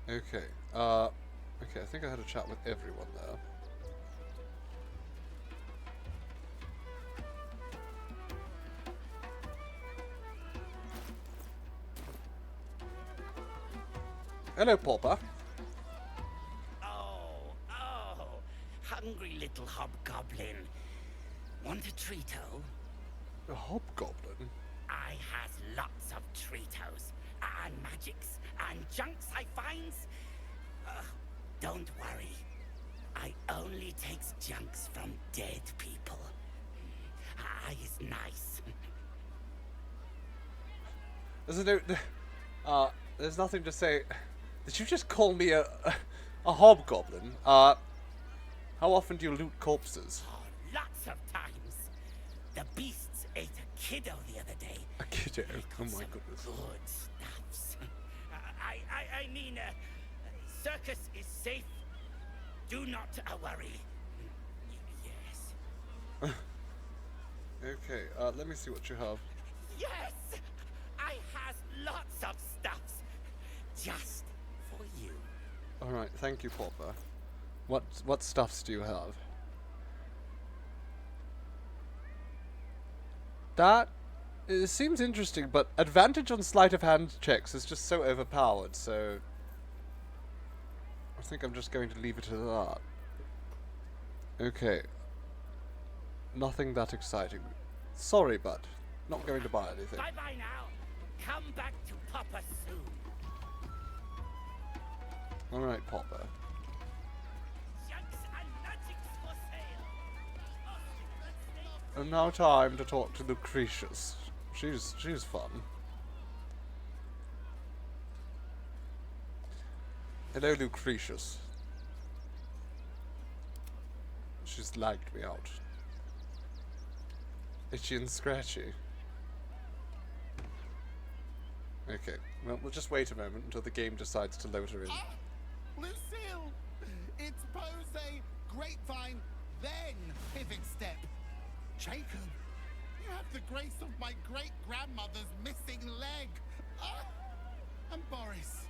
Okay. Okay, I think I had a chat with everyone there. Hello, Pauper. Oh, hungry little hobgoblin. Want a treato? A hobgoblin? I has lots of treatos, and magics, and junks I finds. Don't worry. I only takes junks from dead people. I is nice. There's nothing to say. Did you just call me a hobgoblin? How often do you loot corpses? Oh, lots of times. The beasts ate a kiddo the other day. A kiddo? Oh my goodness. Good stuffs. I mean, Circus is safe. Do not worry. Yes. Okay, let me see what you have. Yes! I has lots of stuffs. Just for you. Alright, thank you, Pauper. What stuffs do you have? That it seems interesting, but advantage on sleight of hand checks is just so overpowered, so I think I'm just going to leave it at that. Okay. Nothing that exciting. Sorry, bud. Not going to buy anything. Bye-bye now. Come back to Papa soon. Alright, Pauper. Junks and magics for sale. And now time to talk to Lucretius. She's fun. Hello, Lucretius. She's lagged me out. Itchy and scratchy. Okay, well, we'll just wait a moment until the game decides to load her in. Lucille! It's pose, grapevine, then pivot step. Jacob, you have the grace of my great-grandmother's missing leg. And Boris,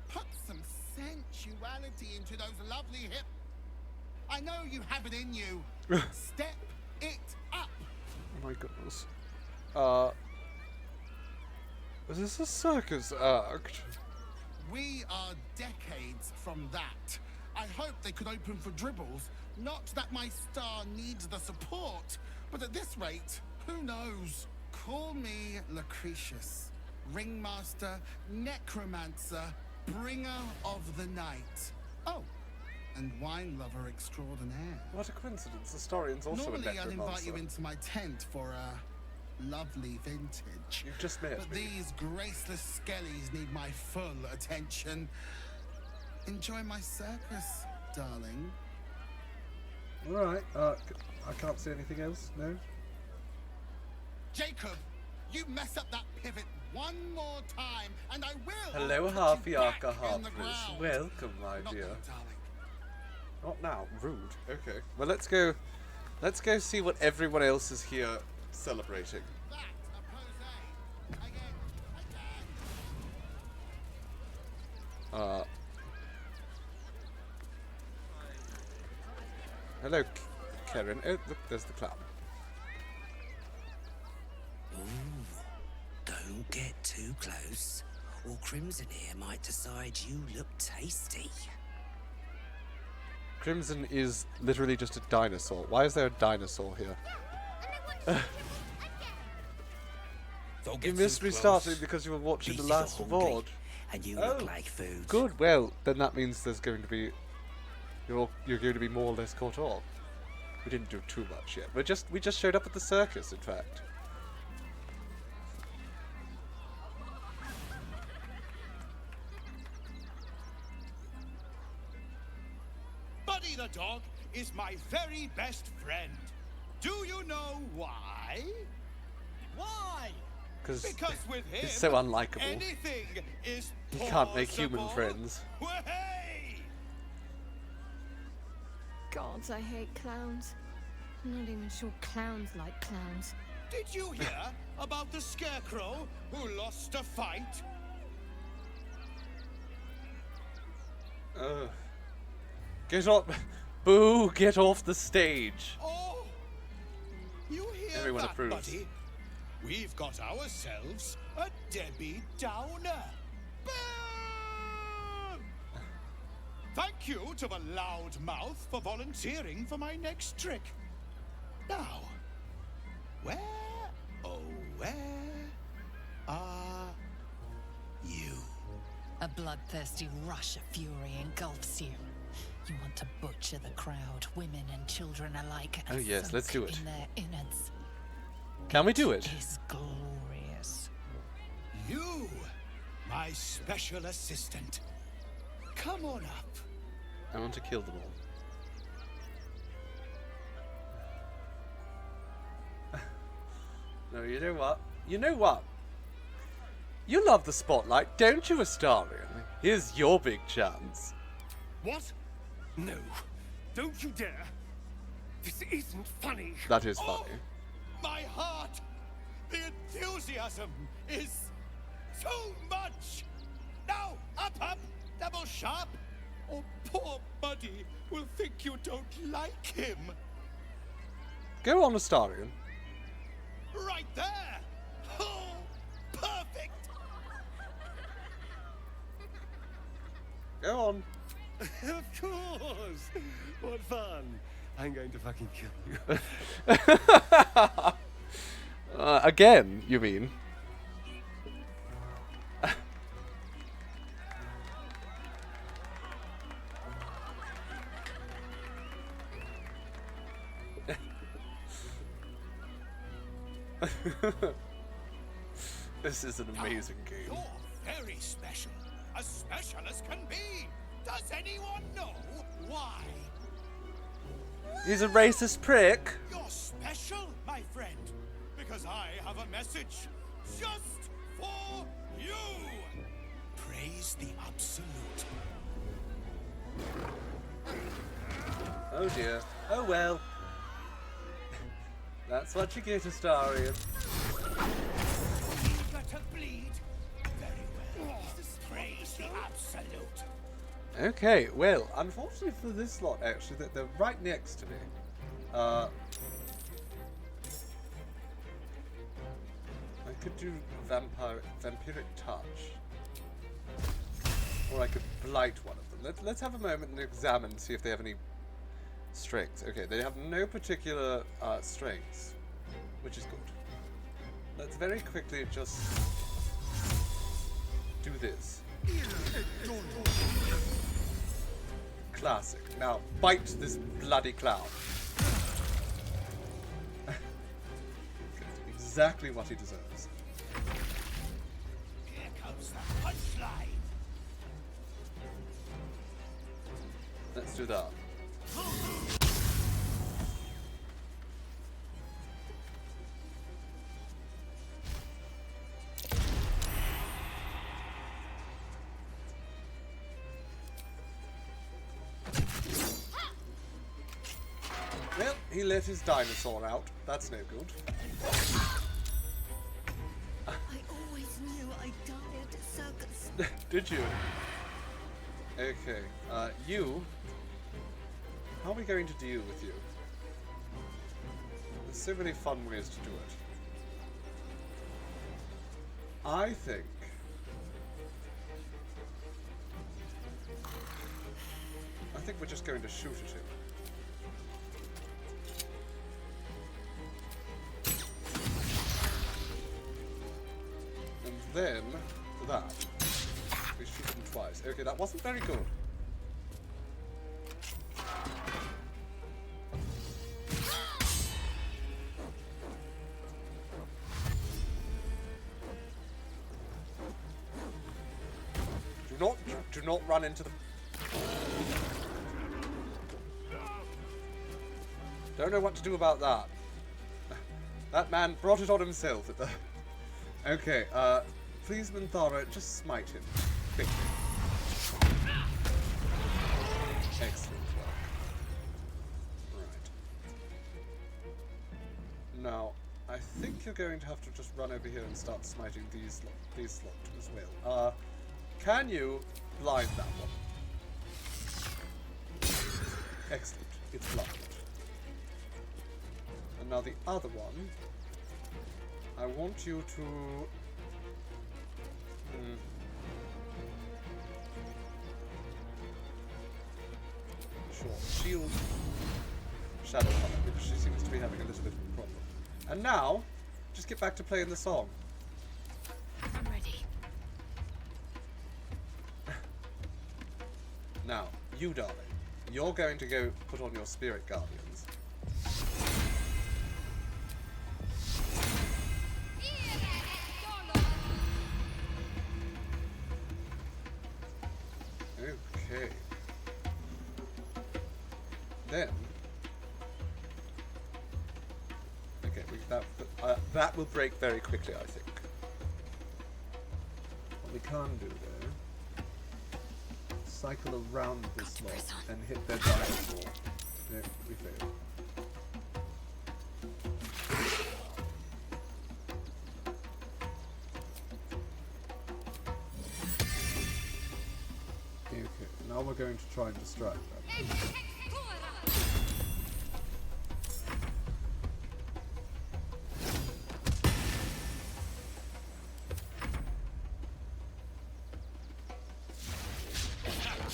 put some sensuality into those lovely hips. I know you have it in you. Step it up. Oh my goodness. Is this a circus act? We are decades from that. I hope they could open for dribbles. Not that my star needs the support, but at this rate, who knows? Call me Lucretius, ringmaster, necromancer, bringer of the night. Oh, and wine lover extraordinaire. What a coincidence. The Historian's also Normally a necromancer. I'd invite you into my tent for a lovely vintage. You've just met But me. these graceless skellies need my full attention. Enjoy my circus, darling. Alright, I can't see anything else, no? Jacob, you mess up that pivot one more time, and I will. Hello, put you back Harfiaka in the Harpers. ground. Welcome, my Not dear. now, darling. Not now. Rude. Okay. Well, let's go see what everyone else is here celebrating. Hello, Karen. Oh, look, there's the clown. Ooh, don't get too close, or Crimson here might decide you look tasty. Crimson is literally just a dinosaur. Why is there a dinosaur here? Don't You get missed too me close. starting because you were watching the Beasties are last hungry, VOD. and you look like food. Good. Well, then that means there's going to be you're going to be more or less caught up. We didn't do too much yet. We just showed up at the circus, in fact. Buddy the dog is my very best friend. Do you know why? Why? Because with him, he's so unlikable. anything is He can't make human possible. friends. Way! Gods, I hate clowns. I'm not even sure clowns like clowns. Did you hear about the scarecrow who lost a fight? Get off! Boo! Get off the stage! Oh, you hear Everyone that, approves. buddy? We've got ourselves a Debbie Downer. Boom! Thank you to the loud mouth for volunteering for my next trick. Now, where, oh where are you? A bloodthirsty rush of fury engulfs you. You want to butcher the crowd, women and children alike. Oh yes, let's do it. In their innards. Can we do it? It's glorious. You, my special assistant. Come on up. I want to kill them all. No, you know what? You know what? You love the spotlight, don't you, Astarion? Here's your big chance. What? No. Don't you dare. This isn't funny. That is funny. My heart! The enthusiasm is too much! Now, up, double sharp, or poor Buddy will think you don't like him. Go on, Astarion. Right there! Oh, perfect! Go on. Of course! What fun! I'm going to fucking kill you. Again, you mean? This is an amazing game. You're very special. As special as can be. Does anyone know why? He's a racist prick. You're special, my friend, because I have a message just for you. Praise the absolute. Oh dear. Oh well. That's what you get, Astarion. Eager to bleed? Very well. Praise the absolute. Okay, well, unfortunately for this lot, actually, that they're right next to me. I could do vampiric touch, or I could blight one of them. Let's have a moment and examine, see if they have any strengths. Okay, they have no particular strengths, which is good. Let's very quickly just do this. Classic. Now, bite this bloody clown. Exactly what he deserves. Here comes the punchline. Let's do that. Well, he let his dinosaur out. That's no good. I always knew I'd die at a circus. Did you? Okay. You. How are we going to deal with you? There's so many fun ways to do it. I think think we're just going to shoot at him. And then, for that, we shoot him twice. Okay, that wasn't very good. Do not run into the... Don't know what to do about that. That man brought it on himself at the... Okay, please, Minthara, just smite him. Quickly. Excellent work. Right. Now, I think you're going to have to just run over here and start smiting these slots as well. Can you blind that one? Excellent. It's blind. And now the other one, I want you to... Sure. Shield Shadow on it, because she seems to be having a little bit of a problem. And now, just get back to playing the song. I'm ready. Now, you darling, you're going to go put on your spirit guardians. Okay. Then, okay, that will break very quickly, I think. What we can do though, cycle around this lot and hit their diagonal. No, we failed. Okay, now we're going to try and distract them.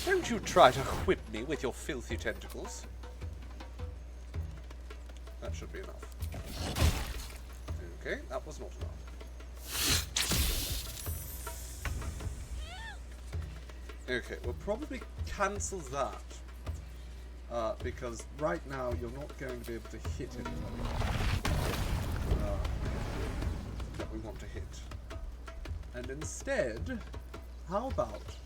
Don't you try to whip me with your filthy tentacles. That should be enough. Okay, that was not enough. Okay, we'll probably cancel that. Because right now you're not going to be able to hit anybody that we want to hit. And instead, how about...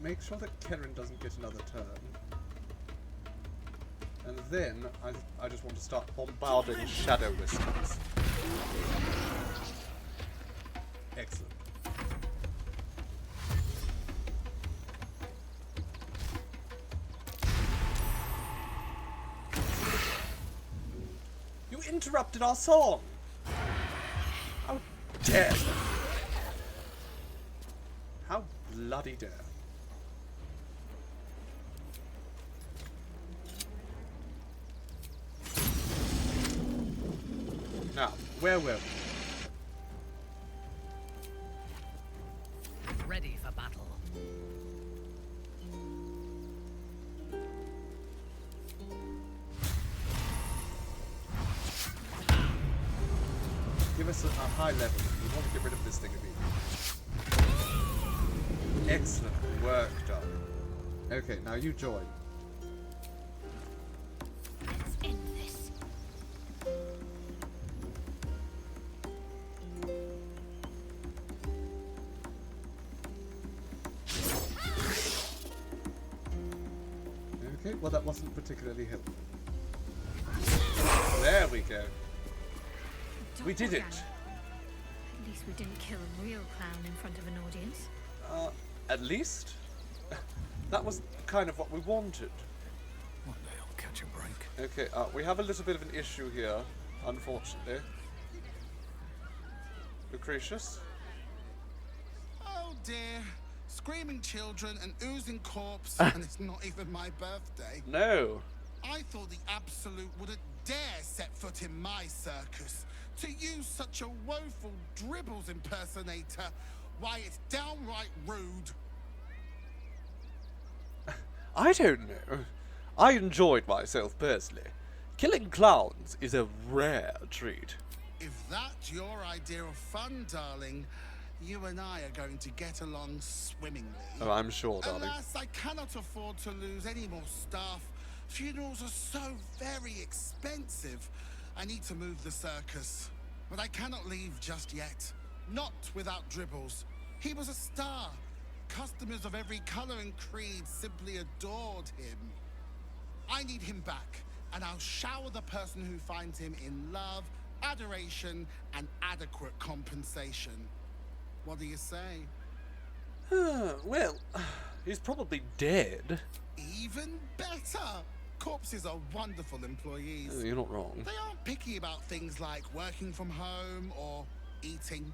Make sure that Karen doesn't get another turn. And then, I just want to start bombarding Shadow Whispers. Excellent. You interrupted our song! How dare you! How bloody dare. Now, where were we? Ready for battle. Give us a high level. We want to get rid of this thing immediately. Excellent work, darling. Okay, now you join. Let's end this. Okay, well that wasn't particularly helpful. There we go. We did it. At least we didn't kill a real clown in front of an audience. At least? That was kind of what we wanted. One day I'll catch a break. Okay, we have a little bit of an issue here, unfortunately. Lucretius? Oh dear. Screaming children, an oozing corpse, and it's not even my birthday. No. I thought the Absolute wouldn't dare set foot in my circus. To use such a woeful Dribbles impersonator, why, it's downright rude. I don't know. I enjoyed myself personally. Killing clowns is a rare treat. If that's your idea of fun, darling, you and I are going to get along swimmingly. Oh, I'm sure, darling. Alas, I cannot afford to lose any more staff. Funerals are so very expensive. I need to move the circus. But I cannot leave just yet. Not without Dribbles. He was a star. Customers of every color and creed simply adored him. I need him back, and I'll shower the person who finds him in love, adoration, and adequate compensation. What do you say? Well, he's probably dead. Even better! Corpses are wonderful employees. You're not wrong. They aren't picky about things like working from home or eating.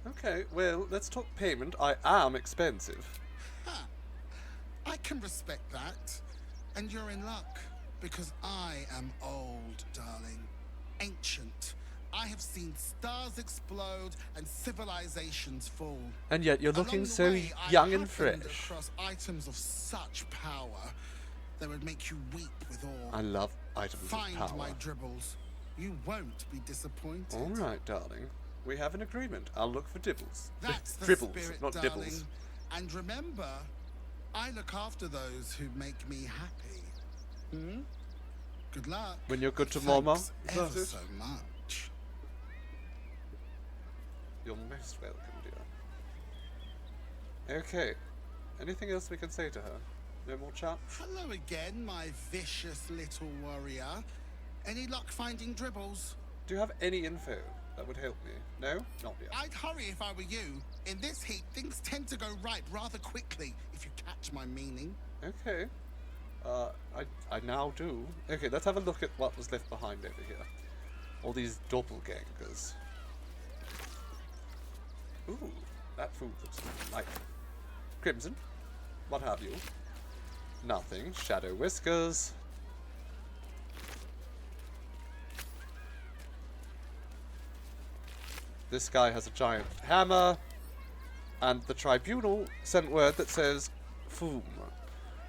Okay, well, let's talk payment. I am expensive. Huh. I can respect that. And you're in luck, because I am old, darling. Ancient. I have seen stars explode and civilizations fall. And yet you're looking Along the so way, young I and fresh. happened across items of such power that would make you weep with awe. I love items Find of power. my Dribbles. You won't be disappointed. All right, darling. We have an agreement. I'll look for dibbles. That's the Dribbles, spirit, not darling. dibbles. And remember, I look after those who make me happy. Hmm? Good luck. When you're good to Mama, Thanks is that ever it? so much. You're most welcome, dear. Okay. Anything else we can say to her? No more chat? Hello again, my vicious little warrior. Any luck finding Dribbles? Do you have any info that would help me? No? Not yet. I'd hurry if I were you. In this heat, things tend to go ripe rather quickly, if you catch my meaning. Okay. I now do. Okay, let's have a look at what was left behind over here. All these doppelgangers. Ooh, that food looks like Crimson. What have you? Nothing. Shadow Whiskers. This guy has a giant hammer. And the tribunal sent word that says, Foom,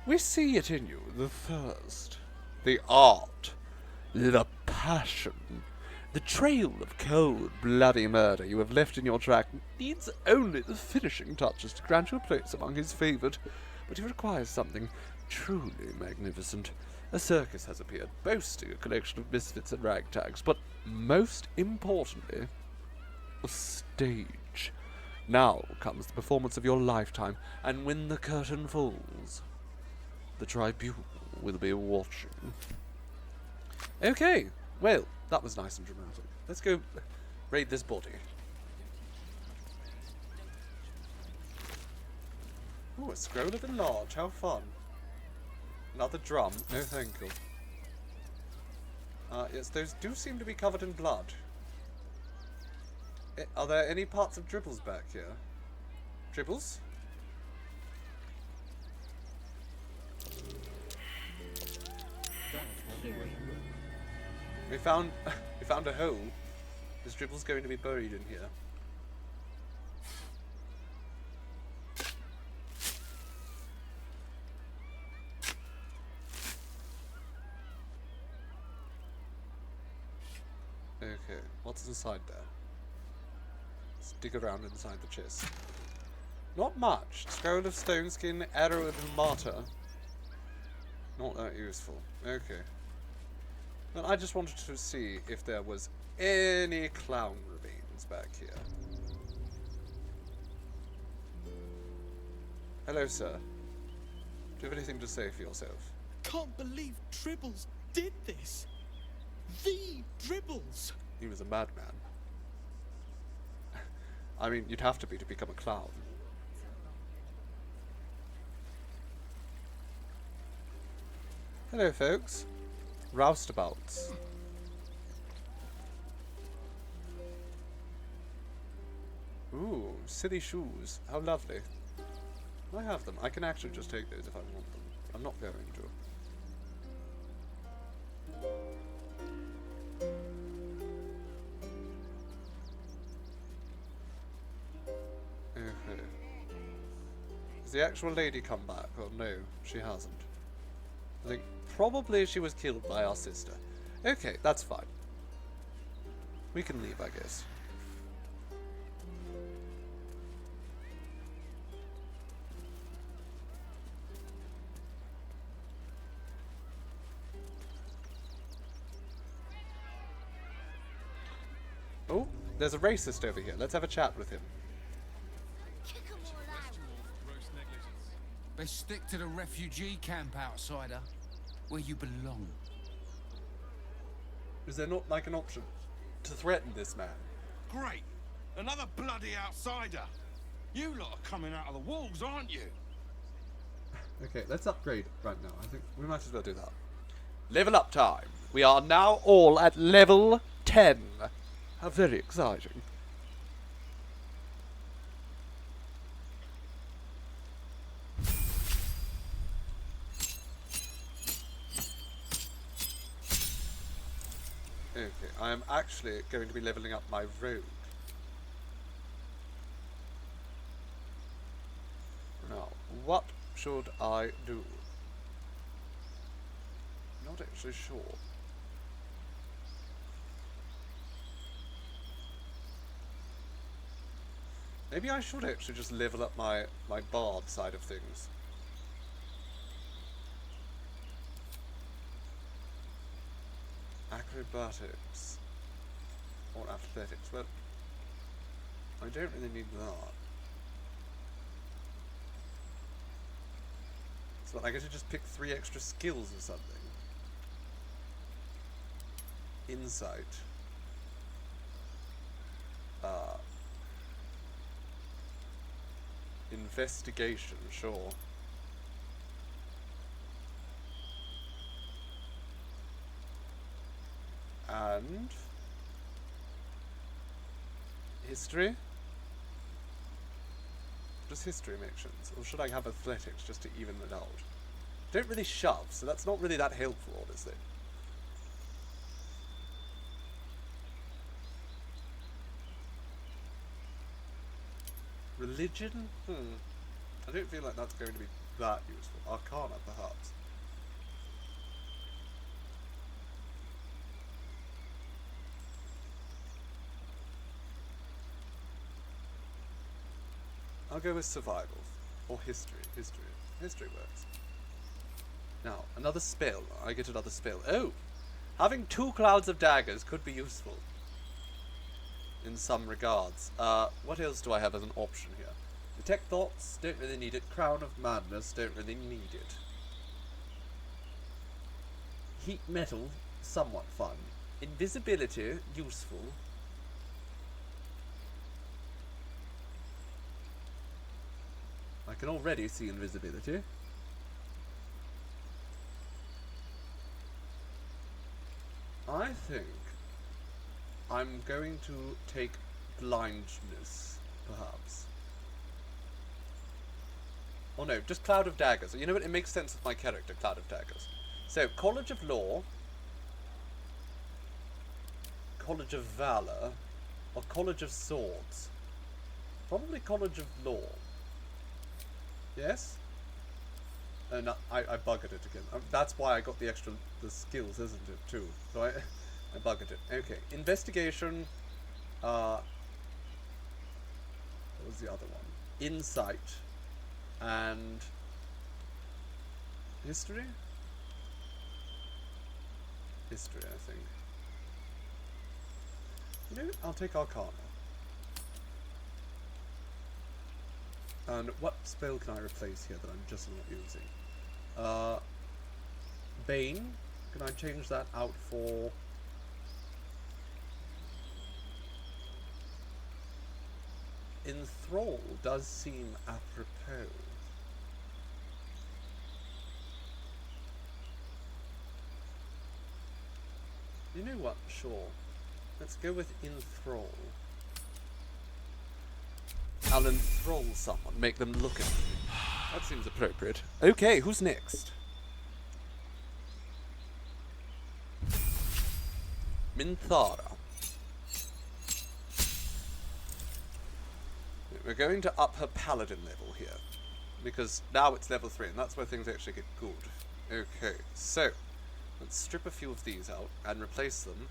we see it in you, the thirst, the art, the passion, the trail of cold, bloody murder you have left in your track needs only the finishing touches to grant you a place among his favoured, but it requires something truly magnificent. A circus has appeared, boasting a collection of misfits and ragtags, but most importantly, a stage. Now comes the performance of your lifetime, and when the curtain falls, the tribunal will be watching. Okay, well, that was nice and dramatic. Let's go raid this body. Ooh, a scroll of enlarge, how fun. Another drum, no thank you. Yes, those do seem to be covered in blood. Are there any parts of Dribbles back here? Dribbles? We found a hole. Is Dribbles going to be buried in here? Okay, what's inside there? Let's dig around inside the chest. Not much. Scroll of stone skin, arrow and martyr. Not that useful. Okay. Well, I just wanted to see if there was any clown remains back here. Hello, sir. Do you have anything to say for yourself? Can't believe Dribbles did this. The Dribbles. He was a madman. I mean, you'd have to be to become a clown. Hello, folks. Roustabouts. Ooh, silly shoes. How lovely. I have them. I can actually just take those if I want them. I'm not going to. the actual lady come back? Oh no, she hasn't. I think probably she was killed by our sister. Okay, that's fine. We can leave, I guess. Oh, there's a racist over here. Let's have a chat with him. Best stick to the refugee camp, outsider, where you belong. Is there not, like, an option to threaten this man? Great! Another bloody outsider! You lot are coming out of the walls, aren't you? Okay, let's upgrade right now. I think we might as well do that. Level up time. We are now all at level 10. How very exciting. Okay, I am actually going to be leveling up my rogue. Now, what should I do? Not actually sure. Maybe I should actually just level up my bard side of things. Acrobatics. Or athletics. Well, I don't really need that. So I get to just pick 3 extra skills or something. Insight. Investigation, sure. And history? Does history make sense? Or should I have athletics just to even it out? Don't really shove, so that's not really that helpful, honestly. Religion? I don't feel like that's going to be that useful. Arcana, perhaps. I'll go with survival. Or history. History works. Now, another spell. I get another spell. Oh! Having 2 clouds of daggers could be useful. In some regards. What else do I have as an option here? Detect thoughts, don't really need it. Crown of madness, don't really need it. Heat metal, somewhat fun. Invisibility, useful. I can already see invisibility. I think I'm going to take blindness, perhaps. Oh no, just Cloud of Daggers. You know what? It makes sense with my character, Cloud of Daggers. So, College of Law, College of Valor, or College of Swords. Probably College of Law. Yes? Oh no, I buggered it again. That's why I got the skills, isn't it, too? So I buggered it. Okay, investigation. What was the other one? Insight. And history? History, I think. You know, I'll take Arcana. And what spell can I replace here that I'm just not using? Bane. Can I change that out for... Enthrall does seem apropos. You know what? Sure. Let's go with Enthrall. I'll enthrall someone, make them look at me. That seems appropriate. Okay, who's next? Minthara. We're going to up her paladin level here. because now it's level 3, and that's where things actually get good. Okay, so let's strip a few of these out and replace them.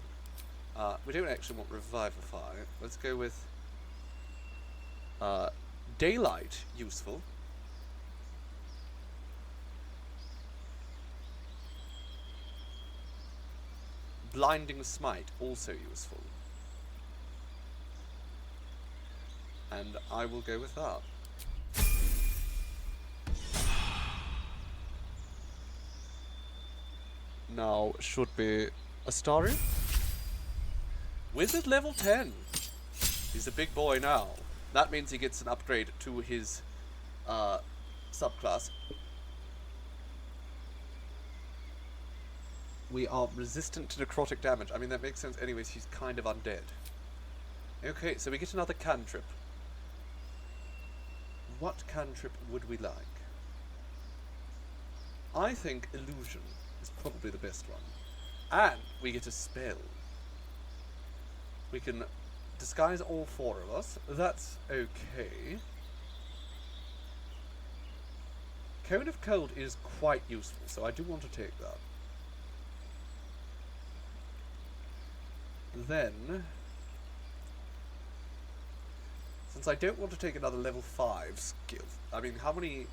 We don't actually want Revivify. Let's go with Daylight, useful. Blinding Smite, also useful. And I will go with that. Now, should be Astari? Wizard level 10. He's a big boy now. That means he gets an upgrade to his subclass. We are resistant to necrotic damage. I mean, that makes sense anyways, he's kind of undead. Okay, so we get another cantrip. What cantrip would we like? I think Illusion is probably the best one. And we get a spell. We can disguise all 4 of us. That's okay. Cone of Cold is quite useful, so I do want to take that. Then, since I don't want to take another level 5 skill, I mean, how many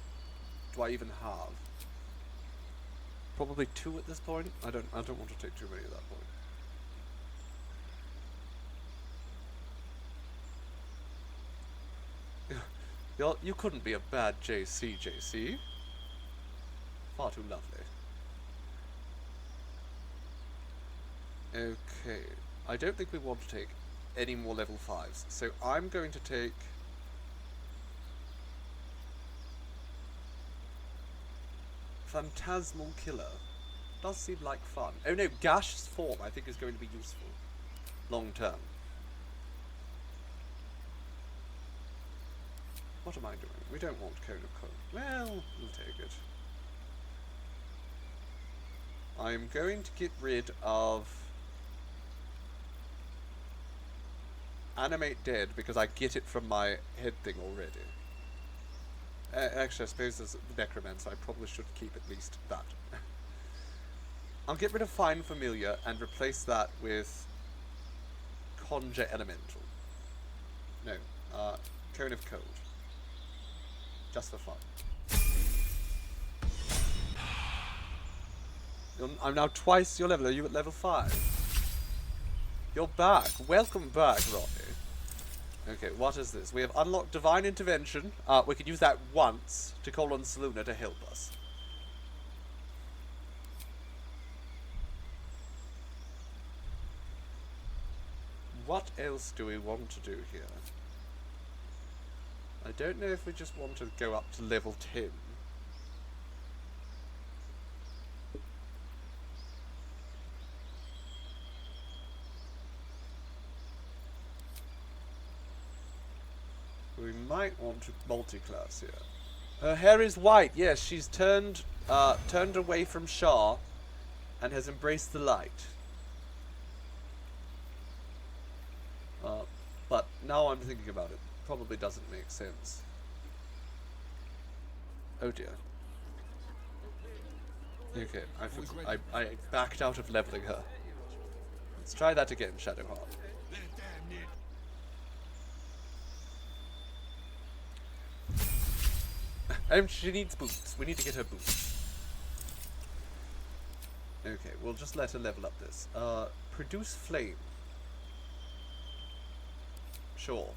do I even have? Probably 2 at this point. I don't want to take too many at that point. You couldn't be a bad JC. Far too lovely. Okay. I don't think we want to take any more level 5s, so I'm going to take Phantasmal Killer. Does seem like fun. Oh no, Gaseous Form I think is going to be useful long term. What am I doing? We don't want Cone of Cold. Well, we'll take it. I'm going to get rid of Animate Dead because I get it from my head thing already. Actually, I suppose there's Necromancer, so I probably should keep at least that. I'll get rid of Fine Familiar and replace that with Conjure Elemental. No, Cone of Cold. Just for fun. I'm now twice your level. Are you at level 5? You're back. Welcome back, Robbie. Okay, what is this? We have unlocked Divine Intervention. We could use that once to call on Seluna to help us. What else do we want to do here? I don't know if we just want to go up to level 10. We might want to multi-class here. Her hair is white. Yes, she's turned away from Shah and has embraced the light. But now I'm thinking about it. Probably doesn't make sense. Oh dear. Okay, I backed out of leveling her. Let's try that again, Shadowheart. She needs boots. We need to get her boots. Okay, we'll just let her level up this. Produce flame. Sure.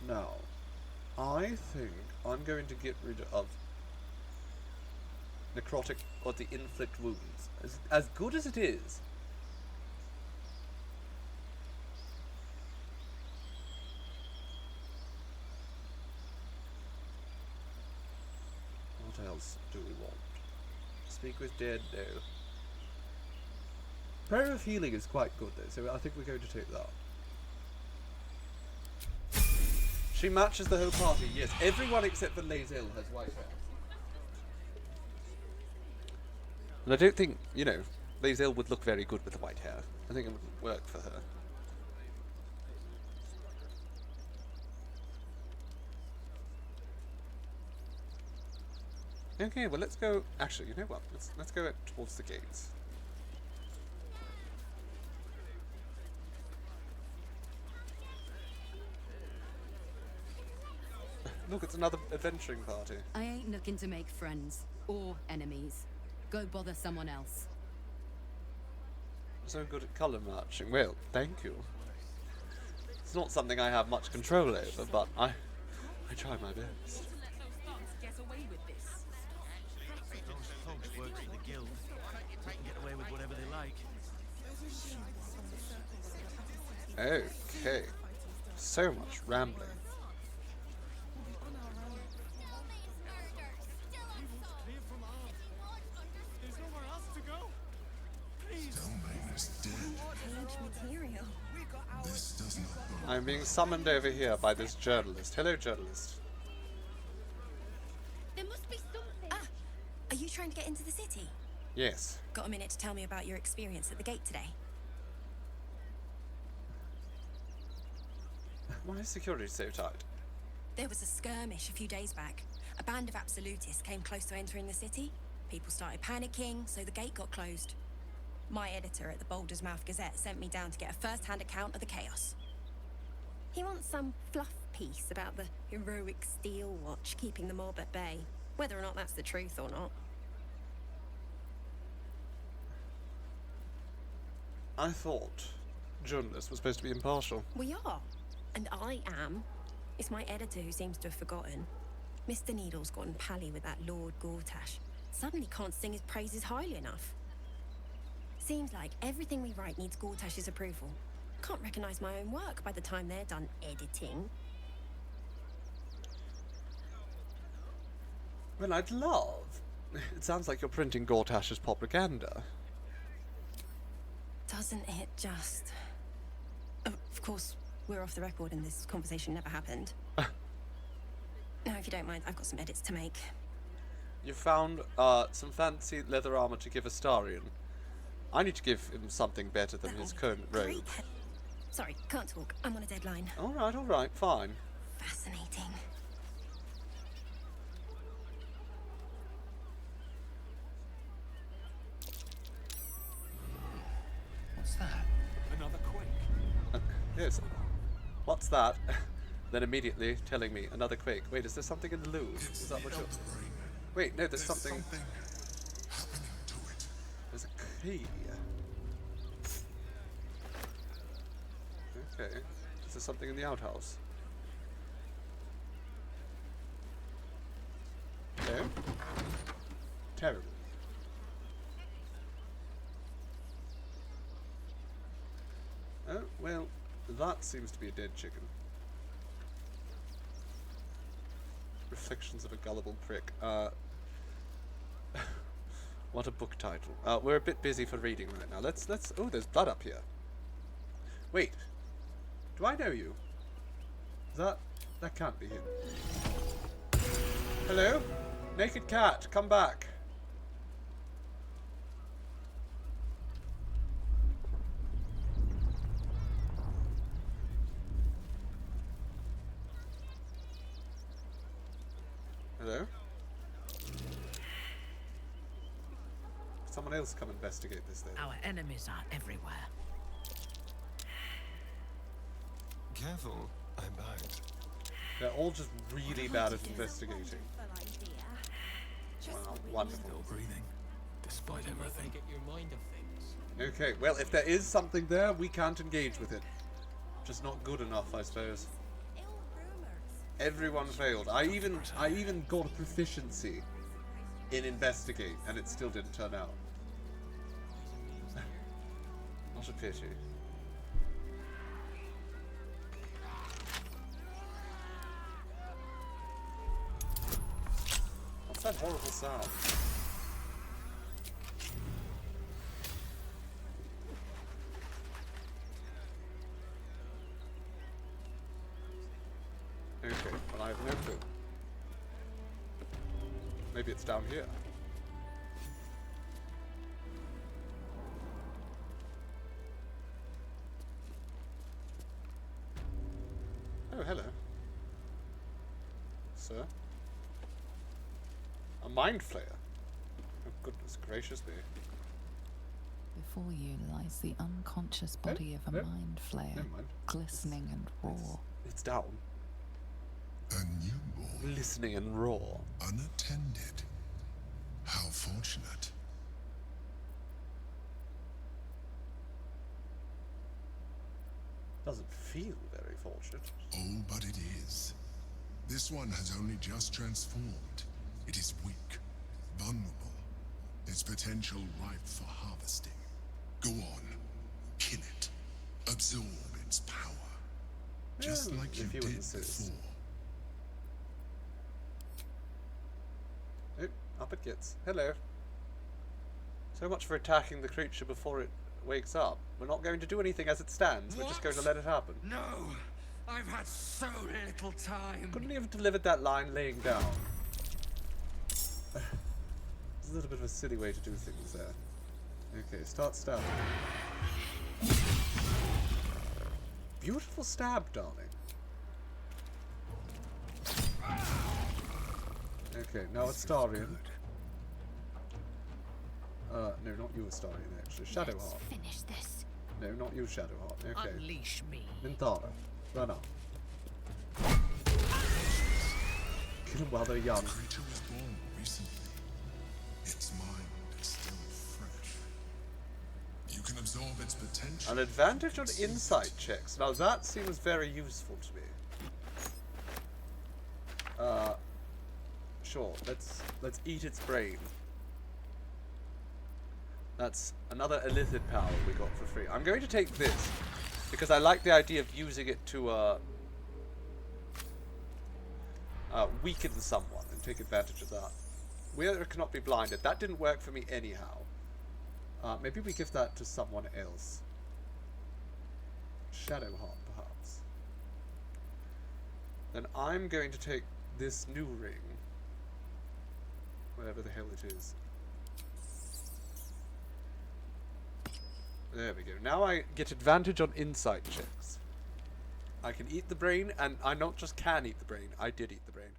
Now, I think I'm going to get rid of necrotic or the inflict wounds. As good as it is. What else do we want? Speak with dead? No. Prayer of Healing is quite good though, so I think we're going to take that. She matches the whole party, yes. Everyone except for Lazel has white hair. And I don't think, you know, Lazel would look very good with the white hair. I think it would work for her. Okay, well let's go. Actually, you know what? Let's go towards the gates. Look, it's another adventuring party. I ain't looking to make friends or enemies. Go bother someone else. So good at colour matching. Well, thank you. It's not something I have much control over, but I try my best. Get away with this. Those thugs work for the guild. They can get away with whatever they like. Okay. So much rambling. There's nowhere else to go. Please. Material. This does not go. I'm being summoned over here by this journalist. Hello, journalist. There must be something. Ah, are you trying to get into the city? Yes. Got a minute to tell me about your experience at the gate today? Why is security so tight? There was a skirmish a few days back. A band of absolutists came close to entering the city. People started panicking, so the gate got closed. My editor at the Baldur's Mouth Gazette sent me down to get a first-hand account of the chaos. He wants some fluff piece about the heroic steel watch keeping the mob at bay. Whether or not that's the truth or not. I thought journalists were supposed to be impartial. We are. And I am. It's my editor who seems to have forgotten. Mr. Needle's gotten pally with that Lord Gortash. Suddenly can't sing his praises highly enough. Seems like everything we write needs Gortash's approval. Can't recognise my own work by the time they're done editing. Well, I'd love. It sounds like you're printing Gortash's propaganda. Doesn't it just... Of course, we're off the record and this conversation never happened. Now, if you don't mind, I've got some edits to make. You found some fancy leather armor to give Astarion. I need to give him something better than his current robe. Sorry, can't talk. I'm on a deadline. Alright, fine. Fascinating. What's that? Another quake. Yes. What's that? Then immediately telling me another quake. Wait, is there something in the loot? Is that what you're... Wait, no, there's something... There's a key. Okay. Is there something in the outhouse? No? Terrible. Oh, well, that seems to be a dead chicken. Reflections of a gullible prick. What a book title. We're a bit busy for reading right now. Let's oh, there's blood up here. Wait. Do I know you? That can't be him. Hello? Naked cat, come back. Hello? Someone else come investigate this then. Our enemies are everywhere. Careful, I'm back. They're all just really bad at investigating. Wow, wonderful. Still breathing, despite everything. Get your mind of things. Okay, well, if there is something there, we can't engage with it. Just not good enough, I suppose. Everyone failed. I even got a proficiency in investigate, and it still didn't turn out. What a pity. What's that horrible sound? Okay, well I have no clue. Maybe it's down here. Oh, hello. Sir? A mind flayer. Oh, goodness gracious me. Before you lies the unconscious body of a mind flayer, Never mind. glistening and raw. It's down. A newborn. Glistening and raw. Unattended. How fortunate. Doesn't feel very fortunate. Oh, but it is. This one has only just transformed. It is weak, vulnerable. Its potential ripe for harvesting. Go on. Kill it. Absorb its power. Just like you did before. Oh, up it gets. Hello. So much for attacking the creature before it wakes up. We're not going to do anything as it stands. We're just going to let it happen. No! I've had so little time. Couldn't he have delivered that line laying down? It's a little bit of a silly way to do things there. Okay, start stabbing. Beautiful stab, darling. Okay, now it's Starian. No, not you, Starian, actually. Shadowheart. Finish this. No, not you, Shadowheart. Okay. Unleash me. Minthara. Run up. Kill them while they're young. The creature was born recently. Its mind is still fresh. You can absorb its potential. An advantage on insight checks. Now that seems very useful to me. Sure. Let's eat its brain. That's another elithid power we got for free. I'm going to take this because I like the idea of using it to weaken someone and take advantage of that. Weird cannot be blinded. That didn't work for me anyhow. Maybe we give that to someone else. Shadowheart, perhaps. Then I'm going to take this new ring. Whatever the hell it is. There we go. Now I get advantage on insight checks. I can eat the brain, and I not just can eat the brain, I did eat the brain.